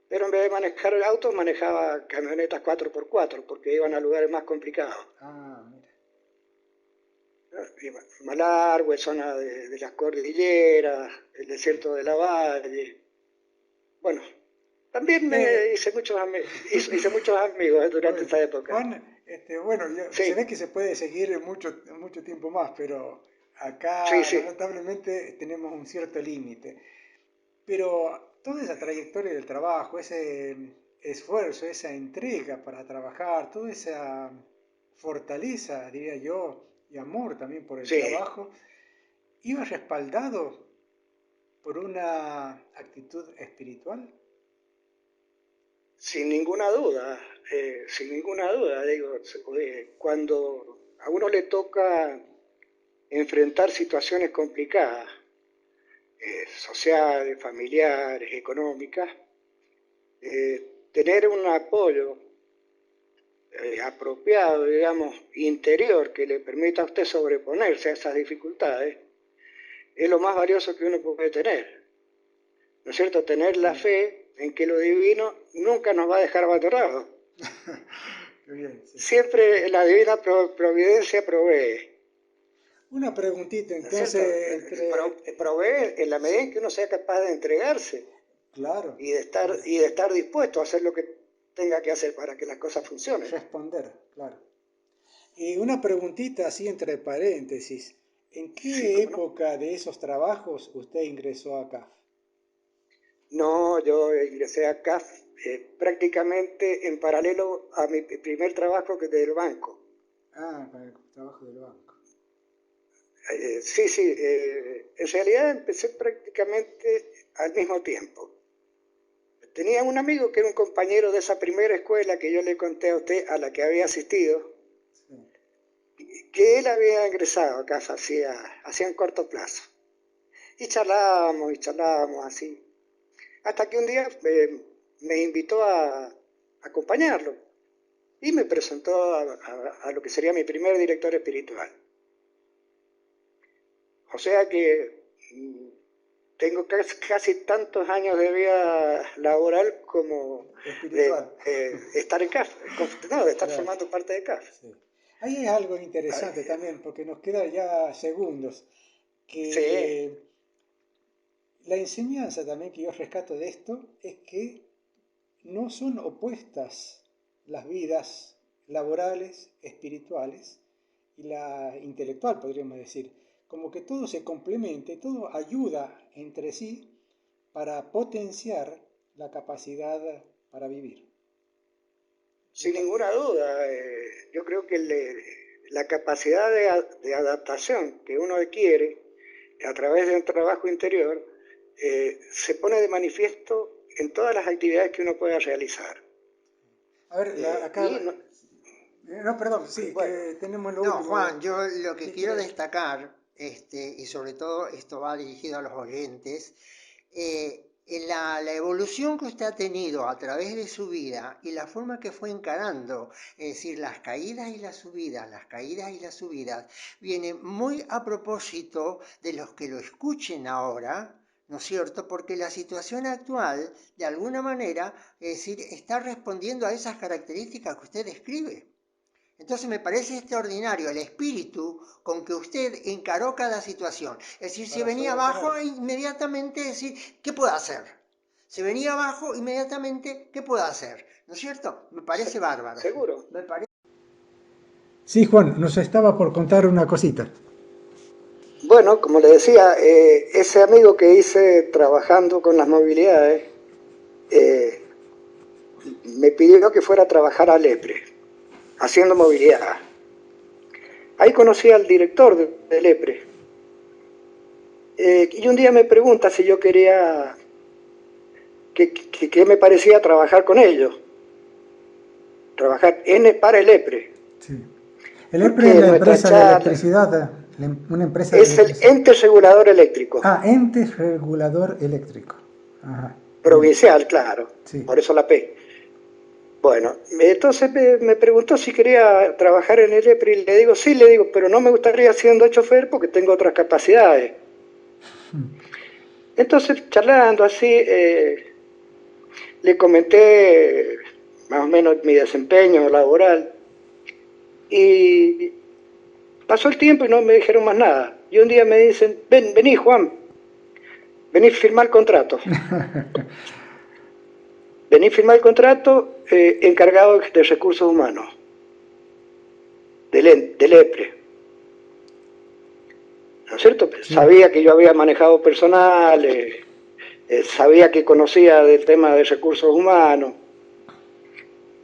Pero en vez de manejar el auto, manejaba camionetas 4x4, porque iban a lugares más complicados. Ah, mira. Malargüe, zona de las cordilleras, el desierto de la Valle. Bueno, también Eh, hice muchos amigos durante Bueno, esa época. Juan, bueno, se ve Sí, que se puede seguir mucho tiempo más, pero sí, acá sí. lamentablemente tenemos un cierto límite. Pero toda esa trayectoria del trabajo, ese esfuerzo, esa entrega para trabajar, toda esa fortaleza, diría yo, y amor también por el Sí, trabajo, iba respaldado por una actitud espiritual. sin ninguna duda, digo, cuando a uno le toca enfrentar situaciones complicadas, sociales, familiares, económicas, tener un apoyo apropiado, digamos, interior, que le permita a usted sobreponerse a esas dificultades, es lo más valioso que uno puede tener. ¿No es cierto? Tener la fe en que lo divino nunca nos va a dejar abandonados. Qué bien, sí. Siempre la divina providencia provee. Una preguntita, ¿No es cierto? entonces, entre... Provee en la medida en Sí, que uno sea capaz de entregarse claro, y de estar dispuesto a hacer lo que tenga que hacer para que las cosas funcionen. responder, claro. Y una preguntita así entre paréntesis. ¿En Sí, qué cómo no. época de esos trabajos usted ingresó a CAF? No, yo ingresé a CAF prácticamente en paralelo a mi primer trabajo que del banco. Ah, para el trabajo del banco. Sí, sí, en realidad empecé prácticamente al mismo tiempo. Tenía un amigo que era un compañero de esa primera escuela que yo le conté a usted, a la que había asistido, Sí. que él había ingresado a CAF hacía un corto plazo. Y charlábamos así. Hasta que un día me invitó a acompañarlo y me presentó a lo que sería mi primer director espiritual. O sea que tengo casi tantos años de vida laboral como Espiritual. de estar en CAF, no, de estar Claro, formando parte de CAF. sí. Ahí hay algo interesante también, porque nos quedan ya segundos, Sí, que la enseñanza también que yo rescato de esto es que no son opuestas las vidas laborales, espirituales y la intelectual, podríamos decir. Como que todo se complementa y todo ayuda entre sí para potenciar la capacidad para vivir. sin ninguna duda. Yo creo que la capacidad de adaptación que uno adquiere a través de un trabajo interior se pone de manifiesto en todas las actividades que uno pueda realizar. A ver, acá... Y no, No, perdón, sí, bueno, que tenemos lo No, Juan, último. yo lo que ¿Qué quiero quiere decir? destacar, y sobre todo esto va dirigido a los oyentes, en la evolución que usted ha tenido a través de su vida y la forma que fue encarando, es decir, las caídas y las caídas y las subidas, viene muy a propósito de los que lo escuchen ahora, ¿no es cierto? Porque la situación actual, de alguna manera, es decir, está respondiendo a esas características que usted describe. Entonces me parece extraordinario el espíritu con que usted encaró cada situación. Es decir, si venía abajo, inmediatamente decir, ¿qué puedo hacer? Si venía abajo, inmediatamente, ¿qué puedo hacer? ¿No es cierto? Me parece bárbaro. Seguro. Me parece... Sí, Juan, nos estaba por contar una cosita. Bueno, como le decía, ese amigo que hice trabajando con las movilidades, me pidió que fuera a trabajar a Lepre, haciendo movilidad. Ahí conocí al director de Lepre. Y un día me pregunta si yo quería, que me parecía trabajar con ellos. Trabajar para el Lepre. Sí. El EPRE es la empresa de electricidad, una empresa es de el ente regulador eléctrico. Ah, ente regulador eléctrico. Ajá. Provincial, claro. Sí. Por eso la P. Bueno, entonces me preguntó si quería trabajar en el EPRE y le digo, sí, le digo, pero no me gustaría siendo chofer porque tengo otras capacidades. Entonces, charlando así, le comenté más o menos mi desempeño laboral y pasó el tiempo y no me dijeron más nada. Y un día me dicen, vení Juan, vení a firmar el contrato. Vení a firmar el contrato encargado de recursos humanos, del EPRE. ¿No es cierto? Sí. Sabía que yo había manejado personal, sabía que conocía del tema de recursos humanos.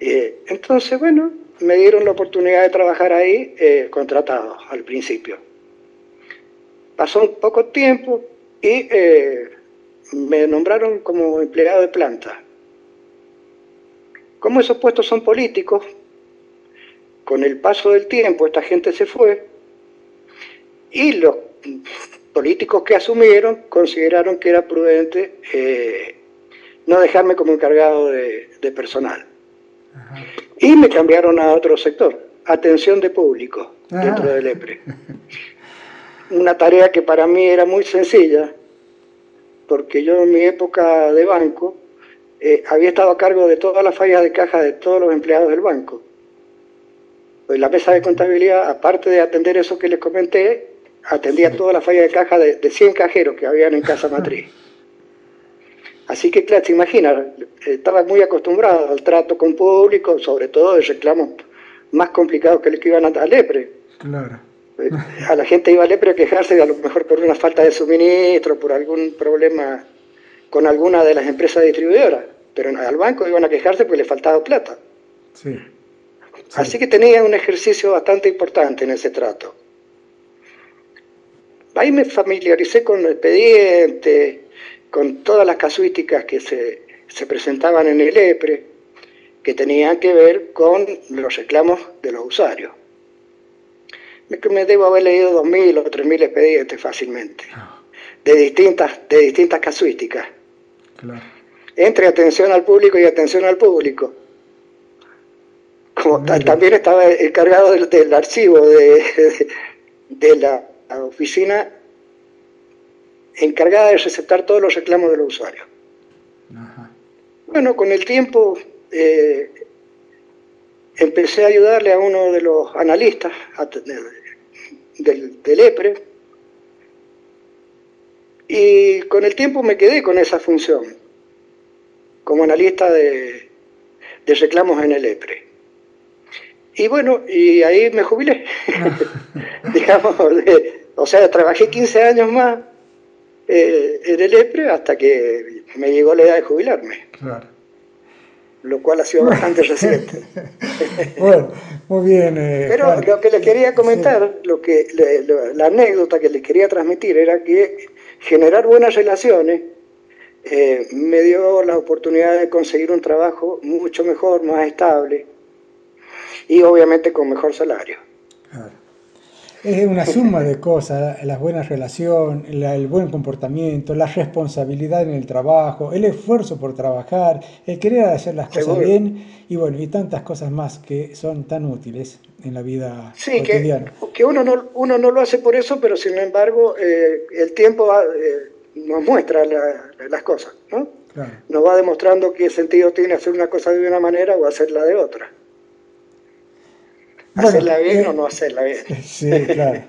Entonces, bueno, me dieron la oportunidad de trabajar ahí contratado al principio. Pasó un poco tiempo y me nombraron como empleado de planta. Como esos puestos son políticos, con el paso del tiempo esta gente se fue y los políticos que asumieron consideraron que era prudente no dejarme como encargado de personal. Ajá. Y me cambiaron a otro sector, atención de público, dentro del EPRE. Una tarea que para mí era muy sencilla, porque yo en mi época de banco había estado a cargo de todas las fallas de caja de todos los empleados del banco. Pues la mesa de contabilidad, aparte de atender eso que les comenté, atendía todas las fallas de caja de 100 cajeros que habían en Casa Matriz. Así que, claro, se imagina, estaba muy acostumbrado al trato con público, sobre todo de reclamos más complicados que los que iban a Lepre. Claro. A la gente iba a Lepre a quejarse a lo mejor por una falta de suministro, por algún problema con alguna de las empresas distribuidoras, pero al banco iban a quejarse porque les faltaba plata. Sí. Sí. Así que tenía un ejercicio bastante importante en ese trato. Ahí me familiaricé con el expediente, con todas las casuísticas que se presentaban en el EPRE, que tenían que ver con los reclamos de los usuarios. Me debo haber leído 2.000 o 3.000 expedientes fácilmente, de distintas casuísticas. Claro. Entre atención al público y atención al público. Como también estaba encargado del archivo de la oficina encargada de receptar todos los reclamos de los usuarios. Ajá. Bueno, con el tiempo empecé a ayudarle a uno de los analistas del EPRE y con el tiempo me quedé con esa función como analista de reclamos en el EPRE. Y bueno, y ahí me jubilé. Digamos, o sea, trabajé 15 años más en el EPRE hasta que me llegó la edad de jubilarme. Claro. Lo cual ha sido bastante reciente. Bueno, muy bien. Pero Juan, lo que les quería comentar, sí. La anécdota que les quería transmitir era que generar buenas relaciones me dio la oportunidad de conseguir un trabajo mucho mejor, más estable y obviamente con mejor salario. Claro. Es una suma de cosas, las buenas relaciones, el buen comportamiento, la responsabilidad en el trabajo, el esfuerzo por trabajar, el querer hacer las cosas Seguro. Bien y bueno, y tantas cosas más que son tan útiles en la vida cotidiana. Que uno no lo hace por eso, pero sin embargo el tiempo nos muestra las cosas, ¿no? Claro. Nos va demostrando qué sentido tiene hacer una cosa de una manera o hacerla de otra. hacerla bien Bueno, o no hacerla bien. sí, claro.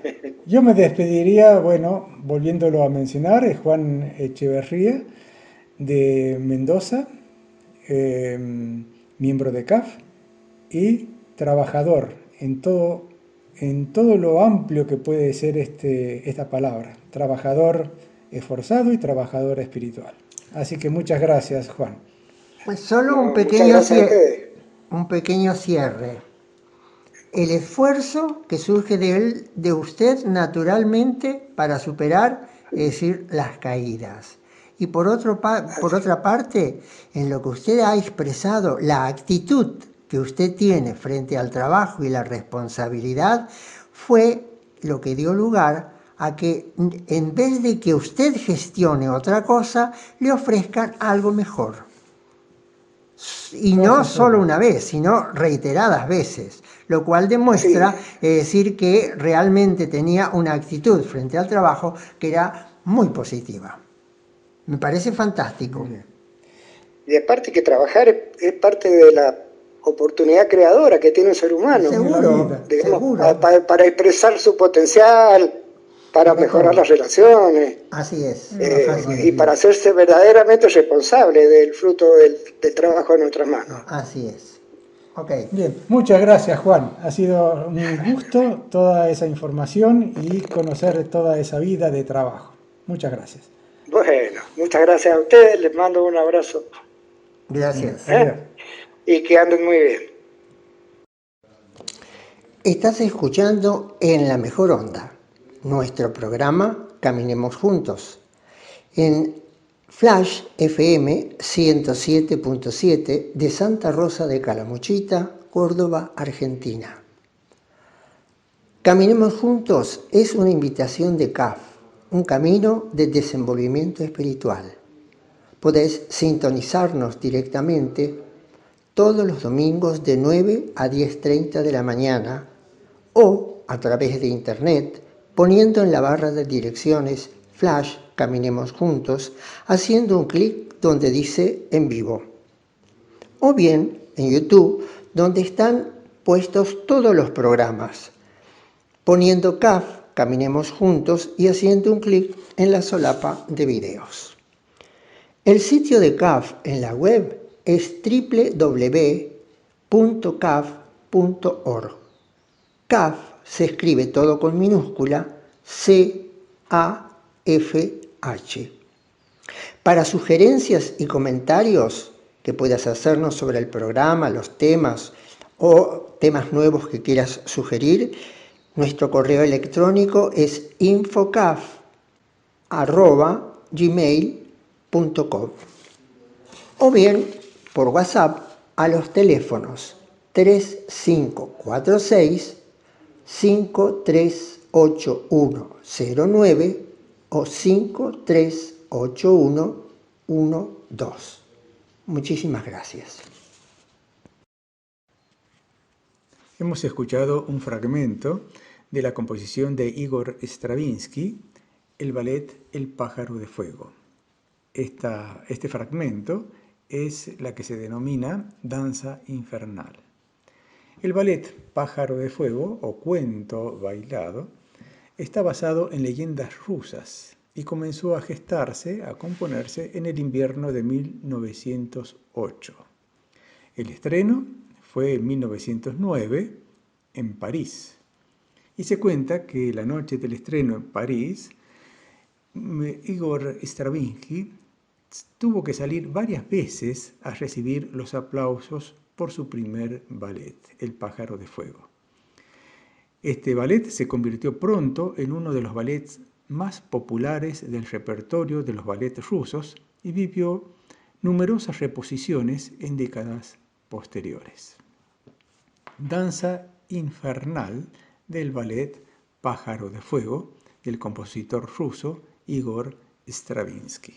Yo me despediría, bueno, volviéndolo a mencionar, es Juan Echeverría de Mendoza, eh, miembro de CAF y trabajador en todo lo amplio que puede ser esta palabra. Trabajador esforzado y trabajador espiritual. Así que muchas gracias, Juan. Pues solo No, muchas gracias a ustedes. un pequeño cierre. El esfuerzo que surge de usted naturalmente para superar, es decir, las caídas. Y por otra parte, en lo que usted ha expresado, la actitud que usted tiene frente al trabajo y la responsabilidad fue lo que dio lugar a que en vez de que usted gestione otra cosa, le ofrezcan algo mejor. Y no Gracias, solo Juan. una vez, sino reiteradas veces, lo cual Sí, demuestra decir que realmente tenía una actitud frente al trabajo que era muy positiva. Me parece fantástico. Muy bien. y aparte que trabajar es parte de la oportunidad creadora que tiene un ser humano, En la Seguro, vida. digamos, seguro. para expresar su potencial, para Para mejorar todo. las relaciones Así es, Así así y es, para hacerse verdaderamente responsable del fruto del trabajo de nuestras manos. así es. Ok, Bien, muchas gracias, Juan. Ha sido un gusto toda esa información y conocer toda esa vida de trabajo. Muchas gracias. Bueno, muchas gracias a ustedes, les mando un abrazo gracias. Adiós. y que anden muy bien. Estás escuchando En la Mejor Onda, nuestro programa Caminemos Juntos, en Flash FM 107.7 de Santa Rosa de Calamuchita, Córdoba, Argentina. Caminemos Juntos es una invitación de CAF, un camino de desenvolvimiento espiritual. Podés sintonizarnos directamente todos los domingos de 9 a 10:30 de la mañana o a través de internet poniendo en la barra de direcciones Flash Caminemos Juntos, haciendo un clic donde dice en vivo. O bien en YouTube, donde están puestos todos los programas, poniendo CAF Caminemos Juntos y haciendo un clic en la solapa de videos. El sitio de CAF en la web es www.caf.org. CAF se escribe todo con minúscula CAFH. Para sugerencias y comentarios que puedas hacernos sobre el programa, los temas o temas nuevos que quieras sugerir, nuestro correo electrónico es infocaf@gmail.com o bien por WhatsApp a los teléfonos 3546 538109 o 538112. Muchísimas gracias. Hemos escuchado un fragmento de la composición de Igor Stravinsky, el ballet El pájaro de fuego. Este fragmento es la que se denomina Danza Infernal. El ballet Pájaro de Fuego, o cuento bailado, está basado en leyendas rusas y comenzó a gestarse, a componerse en el invierno de 1908. El estreno fue en 1909 en París. Y se cuenta que la noche del estreno en París, Igor Stravinsky tuvo que salir varias veces a recibir los aplausos por su primer ballet, El pájaro de fuego. Este ballet se convirtió pronto en uno de los ballets más populares del repertorio de los ballets rusos y vivió numerosas reposiciones en décadas posteriores. Danza Infernal del ballet Pájaro de Fuego del compositor ruso Igor Stravinsky.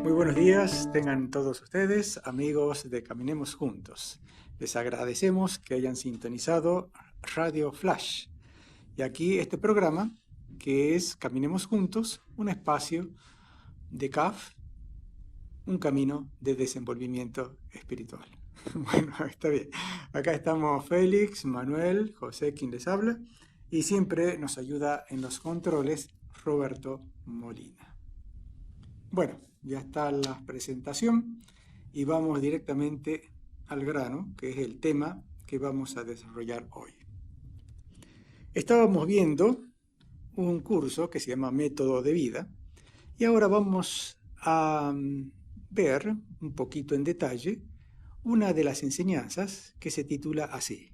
Muy buenos días, tengan todos ustedes, amigos de Caminemos Juntos. Les agradecemos que hayan sintonizado Radio Flash. Y aquí este programa, que es Caminemos Juntos, un espacio de CAF, un camino de desenvolvimiento espiritual. Bueno, está bien. Acá estamos Félix, Manuel, José, quien les habla, y siempre nos ayuda en los controles Roberto Molina. Bueno, ya está la presentación y vamos directamente al grano, que es el tema que vamos a desarrollar hoy. Estábamos viendo un curso que se llama Método de Vida y ahora vamos a ver un poquito en detalle una de las enseñanzas que se titula así: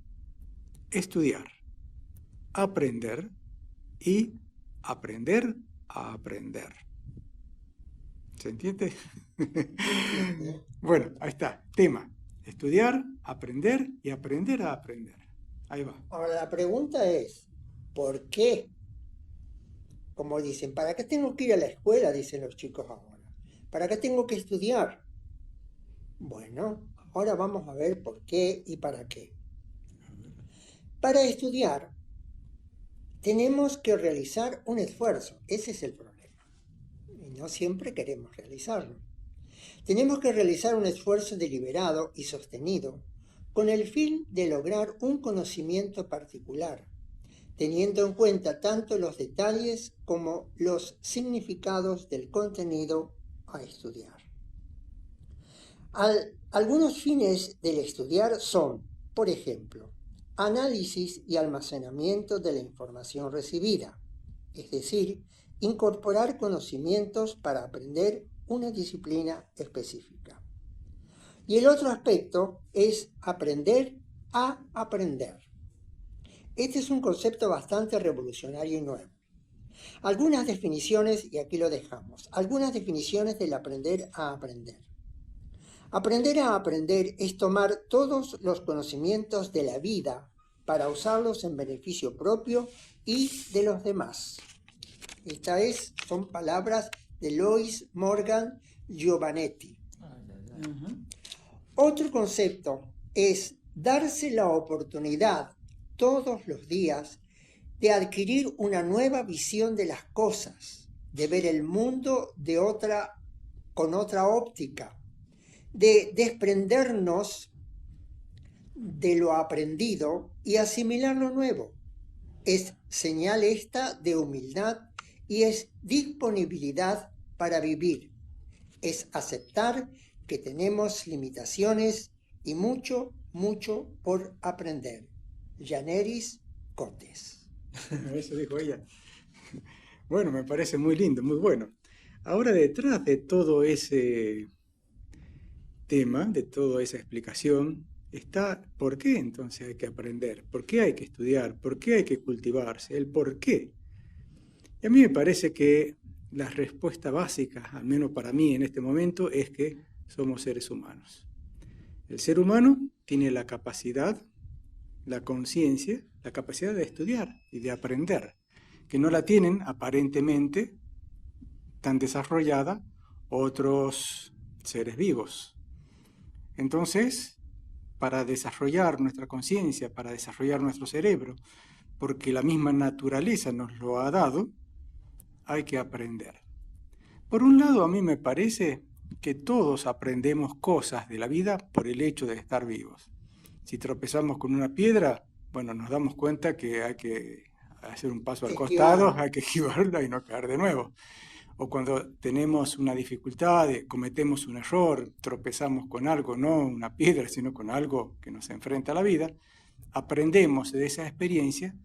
estudiar, aprender y aprender a aprender. ¿Se entiende? Bueno, ahí está, tema: estudiar, aprender y aprender a aprender. Ahí va. Ahora la pregunta es, ¿por qué? Como dicen, ¿para qué tengo que ir a la escuela? Dicen los chicos ahora. ¿Para qué tengo que estudiar? Bueno, ahora vamos a ver por qué y para qué. Para estudiar, tenemos que realizar un esfuerzo. Ese es el problema. Y no siempre queremos realizarlo. Tenemos que realizar un esfuerzo deliberado y sostenido con el fin de lograr un conocimiento particular, teniendo en cuenta tanto los detalles como los significados del contenido a estudiar. Algunos fines del estudiar son, por ejemplo, análisis y almacenamiento de la información recibida, es decir, incorporar conocimientos para aprender una disciplina específica. Y el otro aspecto es aprender a aprender. Este es un concepto bastante revolucionario y nuevo. Algunas definiciones, y aquí lo dejamos, algunas definiciones del aprender a aprender. Aprender a aprender es tomar todos los conocimientos de la vida para usarlos en beneficio propio y de los demás. Estas son palabras de Lois Morgan Giovannetti. Otro concepto es darse la oportunidad todos los días de adquirir una nueva visión de las cosas, de ver el mundo con otra óptica, de desprendernos de lo aprendido y asimilar lo nuevo. Es señal esta de humildad y es disponibilidad para vivir. Es aceptar que tenemos limitaciones y mucho, mucho por aprender. Janeris Cotes. Eso dijo ella. Bueno, me parece muy lindo, muy bueno. Ahora, detrás de todo ese tema, de toda esa explicación, está por qué entonces hay que aprender, por qué hay que estudiar, por qué hay que cultivarse, el por qué. Y a mí me parece que la respuesta básica, al menos para mí en este momento, es que somos seres humanos. El ser humano tiene la capacidad, la conciencia, la capacidad de estudiar y de aprender, que no la tienen aparentemente tan desarrollada otros seres vivos. Entonces, para desarrollar nuestra conciencia, para desarrollar nuestro cerebro, porque la misma naturaleza nos lo ha dado, hay que aprender. Por un lado, a mí me parece que todos aprendemos cosas de la vida por el hecho de estar vivos. Si tropezamos con una piedra, bueno, nos damos cuenta que hay que hacer un paso al costado, hay que esquivarla y no caer de nuevo. O cuando tenemos una dificultad, cometemos un error, tropezamos con algo, no una piedra, sino con algo que nos enfrenta a la vida, aprendemos de esa experiencia,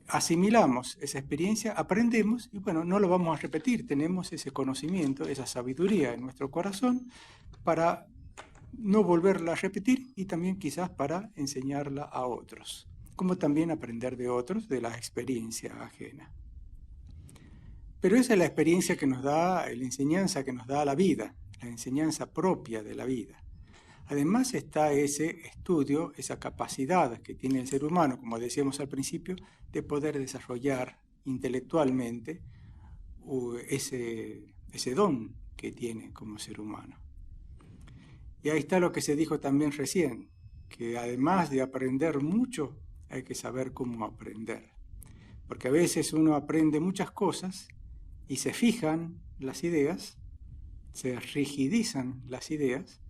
asimilamos esa experiencia, aprendemos y bueno, no lo vamos a repetir, tenemos ese conocimiento, esa sabiduría en nuestro corazón para no volverla a repetir y también quizás para enseñarla a otros, como también aprender de otros de la experiencia ajena. Pero esa es la experiencia que nos da, la enseñanza que nos da la vida, la enseñanza propia de la vida. Además está ese estudio, esa capacidad que tiene el ser humano, como decíamos al principio, de poder desarrollar intelectualmente ese don que tiene como ser humano. Y ahí está lo que se dijo también recién, que además de aprender mucho, hay que saber cómo aprender. Porque a veces uno aprende muchas cosas y se fijan las ideas, se rigidizan las ideas,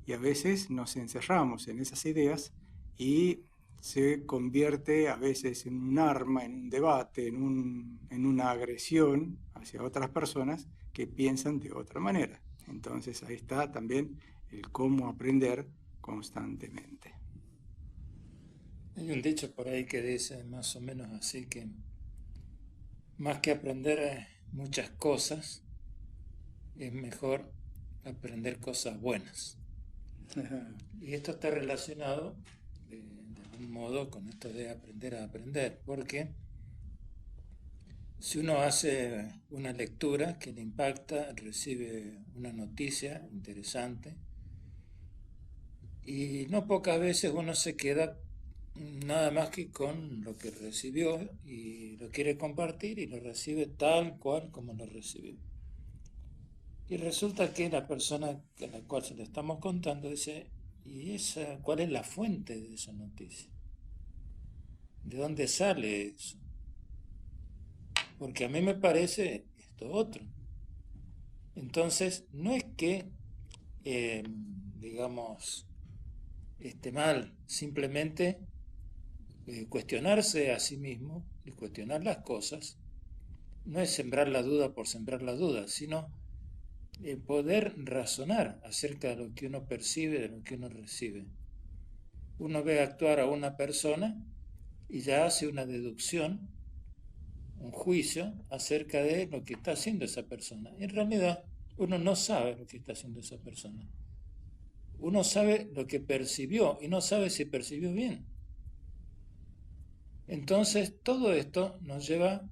y a veces nos encerramos en esas ideas y se convierte a veces en un arma, en un debate, en una agresión hacia otras personas que piensan de otra manera. Entonces ahí está también el cómo aprender constantemente. Hay un dicho por ahí que dice más o menos así que más que aprender muchas cosas, es mejor aprender cosas buenas. Y esto está relacionado de algún modo con esto de aprender a aprender, porque si uno hace una lectura que le impacta, recibe una noticia interesante, y no pocas veces uno se queda nada más que con lo que recibió y lo quiere compartir y lo recibe tal cual como lo recibió. Y resulta que la persona a la cual se le estamos contando dice, ¿y esa, cuál es la fuente de esa noticia? ¿De dónde sale eso? Porque a mí me parece esto otro. Entonces, no es que, digamos, esté mal, simplemente cuestionarse a sí mismo y cuestionar las cosas no es sembrar la duda por sembrar la duda, sino poder razonar acerca de lo que uno percibe, de lo que uno recibe. Uno ve actuar a una persona y ya hace una deducción, un juicio acerca de lo que está haciendo esa persona. En realidad, uno no sabe lo que está haciendo esa persona. Uno sabe lo que percibió y no sabe si percibió bien. Entonces, todo esto nos lleva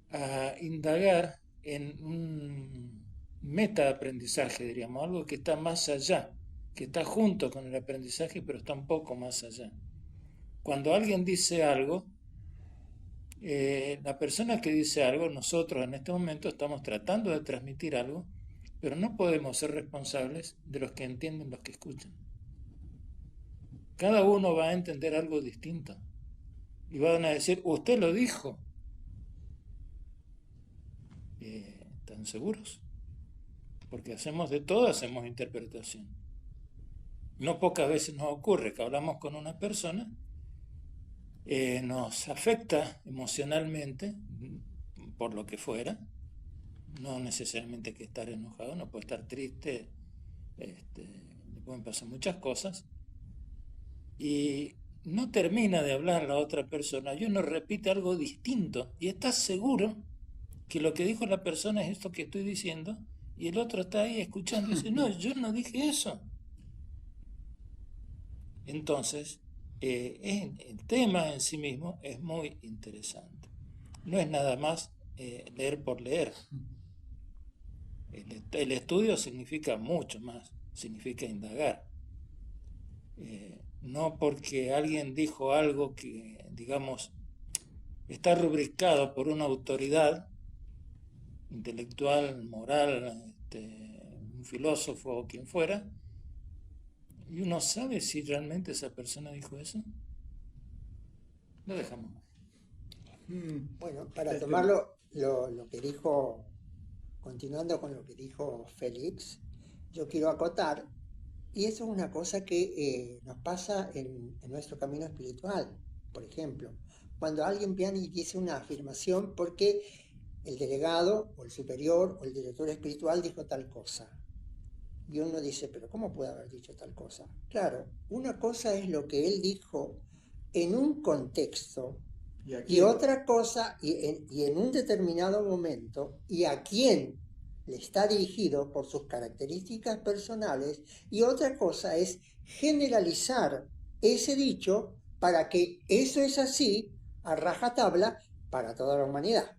a indagar en un metaaprendizaje, diríamos, algo que está más allá, que está junto con el aprendizaje, pero está un poco más allá. Cuando alguien dice algo, la persona que dice algo, nosotros en este momento estamos tratando de transmitir algo, pero no podemos ser responsables de los que entienden, los que escuchan. Cada uno va a entender algo distinto. Y van a decir, usted lo dijo. ¿Están seguros? Porque hacemos de todo, hacemos interpretación. No pocas veces nos ocurre que hablamos con una persona, nos afecta emocionalmente, por lo que fuera, no necesariamente hay que estar enojado, no puede estar triste, le pueden pasar muchas cosas, y no termina de hablar la otra persona, y uno repite algo distinto, y está seguro que lo que dijo la persona es esto que estoy diciendo, y el otro está ahí escuchando y dice, no, yo no dije eso. Entonces, el tema en sí mismo es muy interesante. No es nada más leer por leer. El estudio significa mucho más, significa indagar. No porque alguien dijo algo que, digamos, está rubricado por una autoridad intelectual, moral, un filósofo o quien fuera, y uno sabe si realmente esa persona dijo eso. Lo dejamos. Bueno, para tomarlo lo que dijo, continuando con lo que dijo Félix, yo quiero acotar, y eso es una cosa que nos pasa en nuestro camino espiritual. Por ejemplo, cuando alguien viene y dice una afirmación porque el delegado o el superior o el director espiritual dijo tal cosa. Y uno dice, pero ¿cómo puede haber dicho tal cosa? Claro, una cosa es lo que él dijo en un contexto y otra cosa y en un determinado momento y a quién le está dirigido por sus características personales, y otra cosa es generalizar ese dicho para que eso es así a rajatabla para toda la humanidad.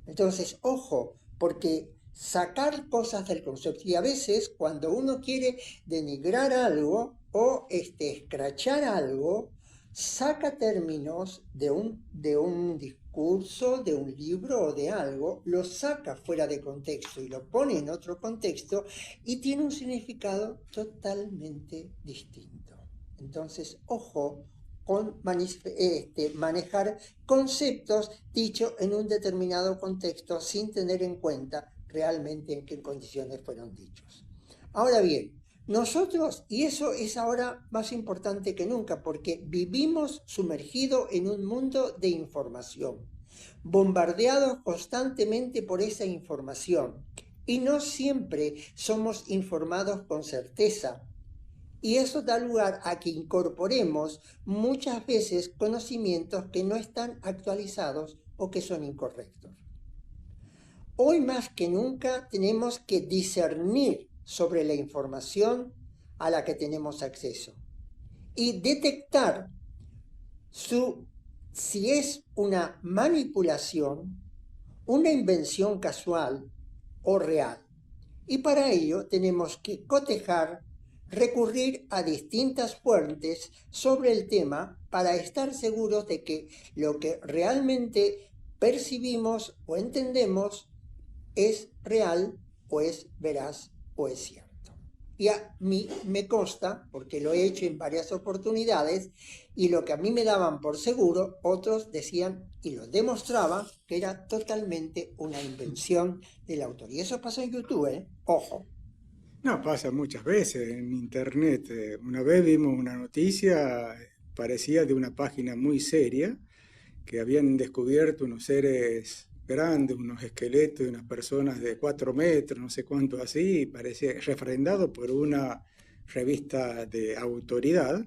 Entonces, ojo, porque sacar cosas del concepto, y a veces cuando uno quiere denigrar algo o escrachar algo, saca términos de un discurso, de un libro o de algo, lo saca fuera de contexto y lo pone en otro contexto y tiene un significado totalmente distinto. Entonces, ojo con manejar conceptos dichos en un determinado contexto sin tener en cuenta realmente en qué condiciones fueron dichos. Ahora bien, nosotros, y eso es ahora más importante que nunca, porque vivimos sumergidos en un mundo de información, bombardeados constantemente por esa información, y no siempre somos informados con certeza. Y eso da lugar a que incorporemos muchas veces conocimientos que no están actualizados o que son incorrectos. Hoy más que nunca tenemos que discernir sobre la información a la que tenemos acceso y detectar si es una manipulación, una invención casual o real. Y para ello tenemos que cotejar, recurrir a distintas fuentes sobre el tema para estar seguros de que lo que realmente percibimos o entendemos es real o es veraz o es cierto. Y a mí me consta, porque lo he hecho en varias oportunidades, y lo que a mí me daban por seguro, otros decían y lo demostraban que era totalmente una invención del autor. Y eso pasa en YouTube, ¿eh? Ojo. No, pasa muchas veces en internet. Una vez vimos una noticia, parecía de una página muy seria, que habían descubierto unos seres grandes, unos esqueletos de unas personas de 4 metros, no sé cuánto así, y parecía refrendado por una revista de autoridad,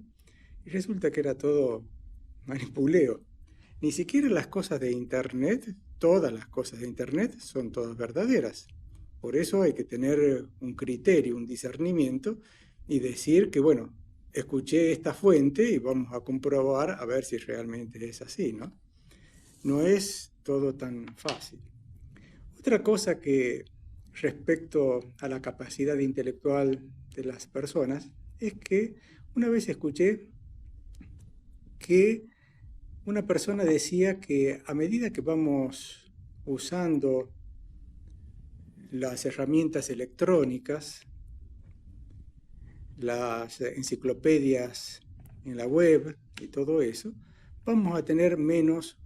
y resulta que era todo manipuleo. Ni siquiera las cosas de internet, todas las cosas de internet son todas verdaderas. Por eso hay que tener un criterio, un discernimiento y decir que, bueno, escuché esta fuente y vamos a comprobar a ver si realmente es así, ¿no? No es todo tan fácil. Otra cosa que respecto a la capacidad intelectual de las personas es que una vez escuché que una persona decía que a medida que vamos usando las herramientas electrónicas, las enciclopedias en la web y todo eso, vamos a tener menos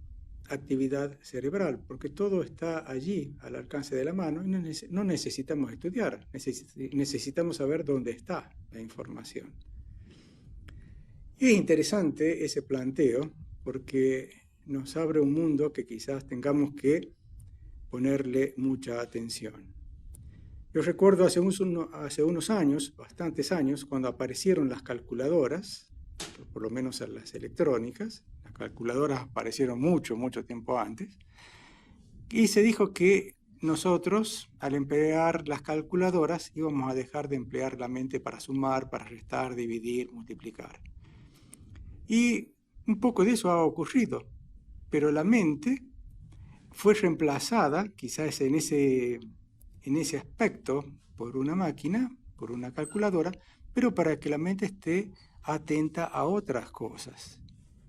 actividad cerebral, porque todo está allí al alcance de la mano y no necesitamos estudiar, necesitamos saber dónde está la información. Y es interesante ese planteo porque nos abre un mundo que quizás tengamos que ponerle mucha atención. Yo recuerdo hace unos años, bastantes años, cuando aparecieron las calculadoras, por lo menos en las electrónicas, las calculadoras aparecieron mucho tiempo antes, y se dijo que nosotros, al emplear las calculadoras, íbamos a dejar de emplear la mente para sumar, para restar, dividir, multiplicar. Y un poco de eso ha ocurrido, pero la mente fue reemplazada, quizás en ese aspecto, por una máquina, por una calculadora, pero para que la mente esté atenta a otras cosas.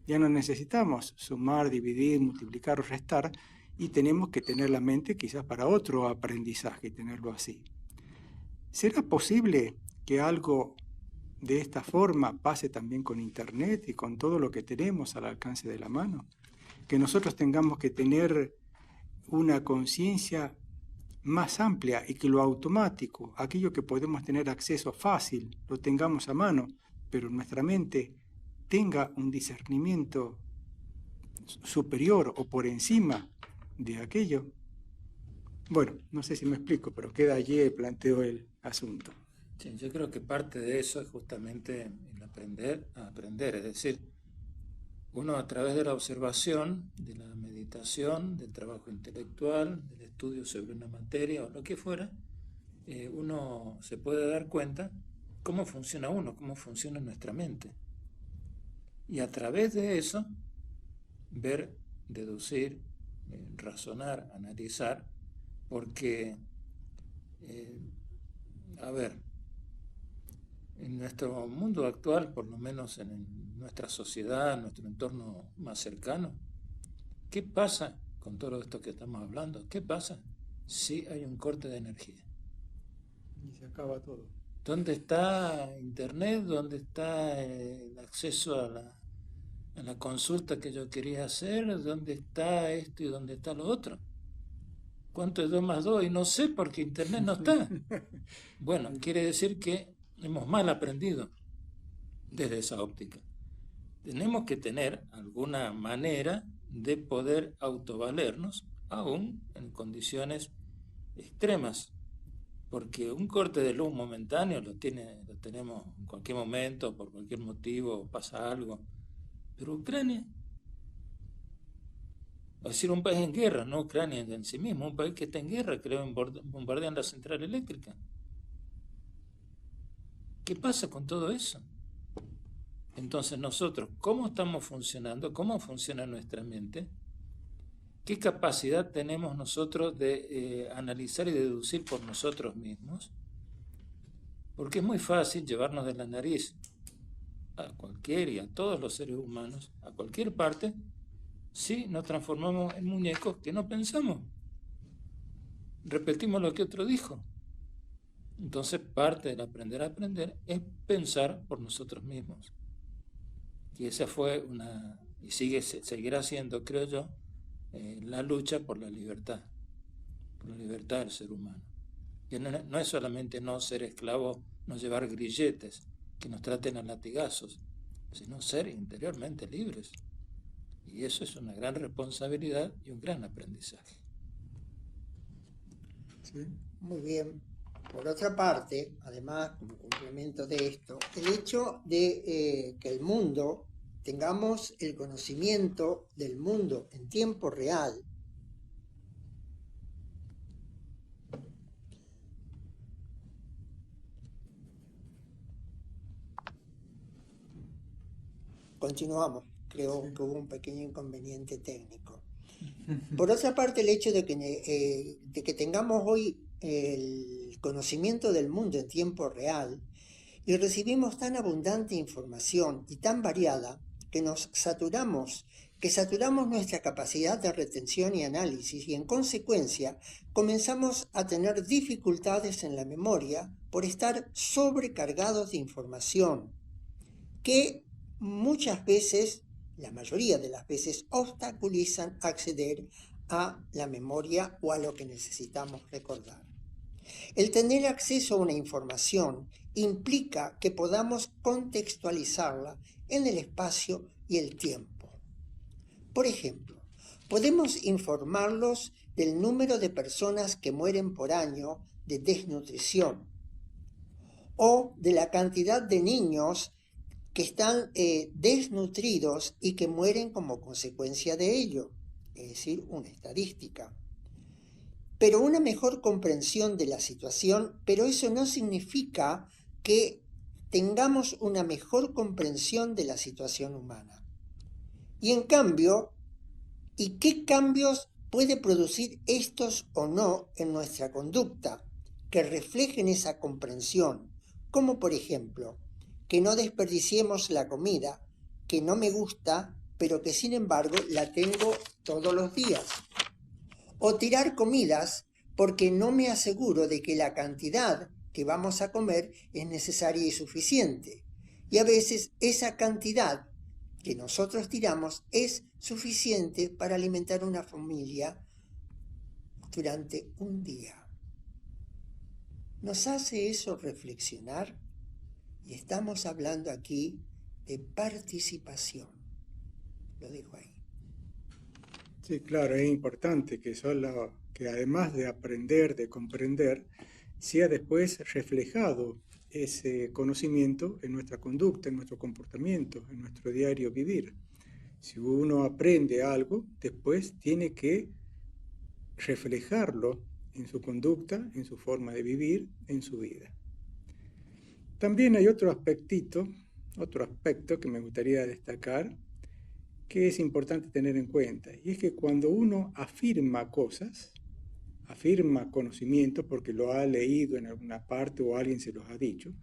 Ya no necesitamos sumar, dividir, multiplicar o restar, y tenemos que tener la mente quizás para otro aprendizaje, tenerlo así. ¿Será posible que algo de esta forma pase también con Internet y con todo lo que tenemos al alcance de la mano? Que nosotros tengamos que tener una conciencia más amplia y que lo automático, aquello que podemos tener acceso fácil, lo tengamos a mano, pero nuestra mente tenga un discernimiento superior o por encima de aquello. Bueno, no sé si me explico, pero queda allí el planteo el asunto. Sí, yo creo que parte de eso es justamente el aprender a aprender, es decir, uno a través de la observación, de la meditación, del trabajo intelectual, del estudio sobre una materia o lo que fuera, uno se puede dar cuenta cómo funciona uno, cómo funciona nuestra mente. Y a través de eso, ver, deducir, razonar, analizar, porque, En nuestro mundo actual, por lo menos en nuestra sociedad, en nuestro entorno más cercano, ¿qué pasa con todo esto que estamos hablando? ¿Qué pasa si hay un corte de energía? Y se acaba todo. ¿Dónde está Internet? ¿Dónde está el acceso a la consulta que yo quería hacer? ¿Dónde está esto y dónde está lo otro? ¿Cuánto es 2 más 2? Y no sé porque Internet no está. Bueno, quiere decir que hemos mal aprendido desde esa óptica. Tenemos que tener alguna manera de poder autovalernos, aún en condiciones extremas, porque un corte de luz momentáneo lo tenemos en cualquier momento, por cualquier motivo, pasa algo. Pero Ucrania, es decir, un país en guerra, no Ucrania en sí mismo, un país que está en guerra, que le bombardean la central eléctrica. ¿Qué pasa con todo eso? Entonces nosotros, ¿cómo estamos funcionando? ¿Cómo funciona nuestra mente? ¿Qué capacidad tenemos nosotros de analizar y deducir por nosotros mismos? Porque es muy fácil llevarnos de la nariz a cualquier y a todos los seres humanos, a cualquier parte, si nos transformamos en muñecos que no pensamos. Repetimos lo que otro dijo. Entonces parte del aprender a aprender es pensar por nosotros mismos. Y esa fue y seguirá siendo, creo yo, la lucha por la libertad del ser humano. Que no es solamente no ser esclavos, no llevar grilletes, que nos traten a latigazos, sino ser interiormente libres. Y eso es una gran responsabilidad y un gran aprendizaje. ¿Sí? Muy bien. Por otra parte, además, como complemento de esto, el hecho de que el mundo, tengamos el conocimiento del mundo en tiempo real, continuamos, creo que hubo un pequeño inconveniente técnico. Por otra parte, el hecho de que tengamos hoy el conocimiento del mundo en tiempo real y recibimos tan abundante información y tan variada que saturamos nuestra capacidad de retención y análisis y en consecuencia comenzamos a tener dificultades en la memoria por estar sobrecargados de información que muchas veces, la mayoría de las veces, obstaculizan acceder a la memoria o a lo que necesitamos recordar. El tener acceso a una información implica que podamos contextualizarla en el espacio y el tiempo. Por ejemplo, podemos informarlos del número de personas que mueren por año de desnutrición o de la cantidad de niños que están desnutridos y que mueren como consecuencia de ello, es decir, una estadística. Pero una mejor comprensión de la situación, pero eso no significa que tengamos una mejor comprensión de la situación humana. Y en cambio, ¿y qué cambios puede producir estos o no en nuestra conducta que reflejen esa comprensión? Como por ejemplo, que no desperdiciemos la comida, que no me gusta, pero que sin embargo la tengo todos los días. O tirar comidas porque no me aseguro de que la cantidad que vamos a comer es necesaria y suficiente. Y a veces esa cantidad que nosotros tiramos es suficiente para alimentar una familia durante un día. ¿Nos hace eso reflexionar? Y estamos hablando aquí de participación. Lo dejo ahí. Sí, claro, es importante que además de aprender, de comprender, sea después reflejado ese conocimiento en nuestra conducta, en nuestro comportamiento, en nuestro diario vivir. Si uno aprende algo, después tiene que reflejarlo en su conducta, en su forma de vivir, en su vida. También hay otro aspecto que me gustaría destacar, que es importante tener en cuenta, y es que cuando uno afirma cosas, afirma conocimientos porque lo ha leído en alguna parte o alguien se los ha dicho,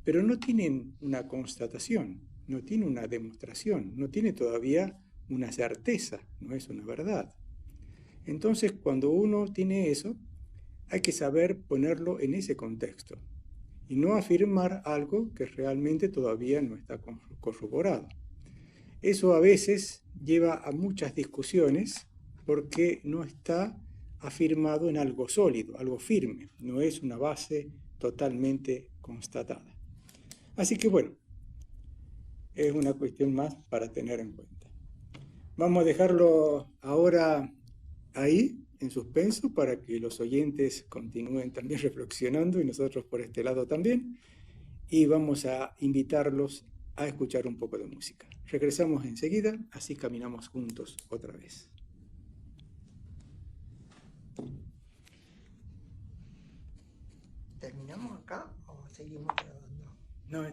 pero no tienen una constatación, no tiene una demostración, no tiene todavía una certeza, no es una verdad. Entonces, cuando uno tiene eso, hay que saber ponerlo en ese contexto y no afirmar algo que realmente todavía no está corroborado. Eso a veces lleva a muchas discusiones porque no está afirmado en algo sólido, algo firme, no es una base totalmente constatada. Así que bueno, es una cuestión más para tener en cuenta. Vamos a dejarlo ahora ahí, en suspenso, para que los oyentes continúen también reflexionando y nosotros por este lado también. Y vamos a invitarlos a escuchar un poco de música. Regresamos enseguida, así caminamos juntos otra vez. ¿Terminamos acá o seguimos grabando? No,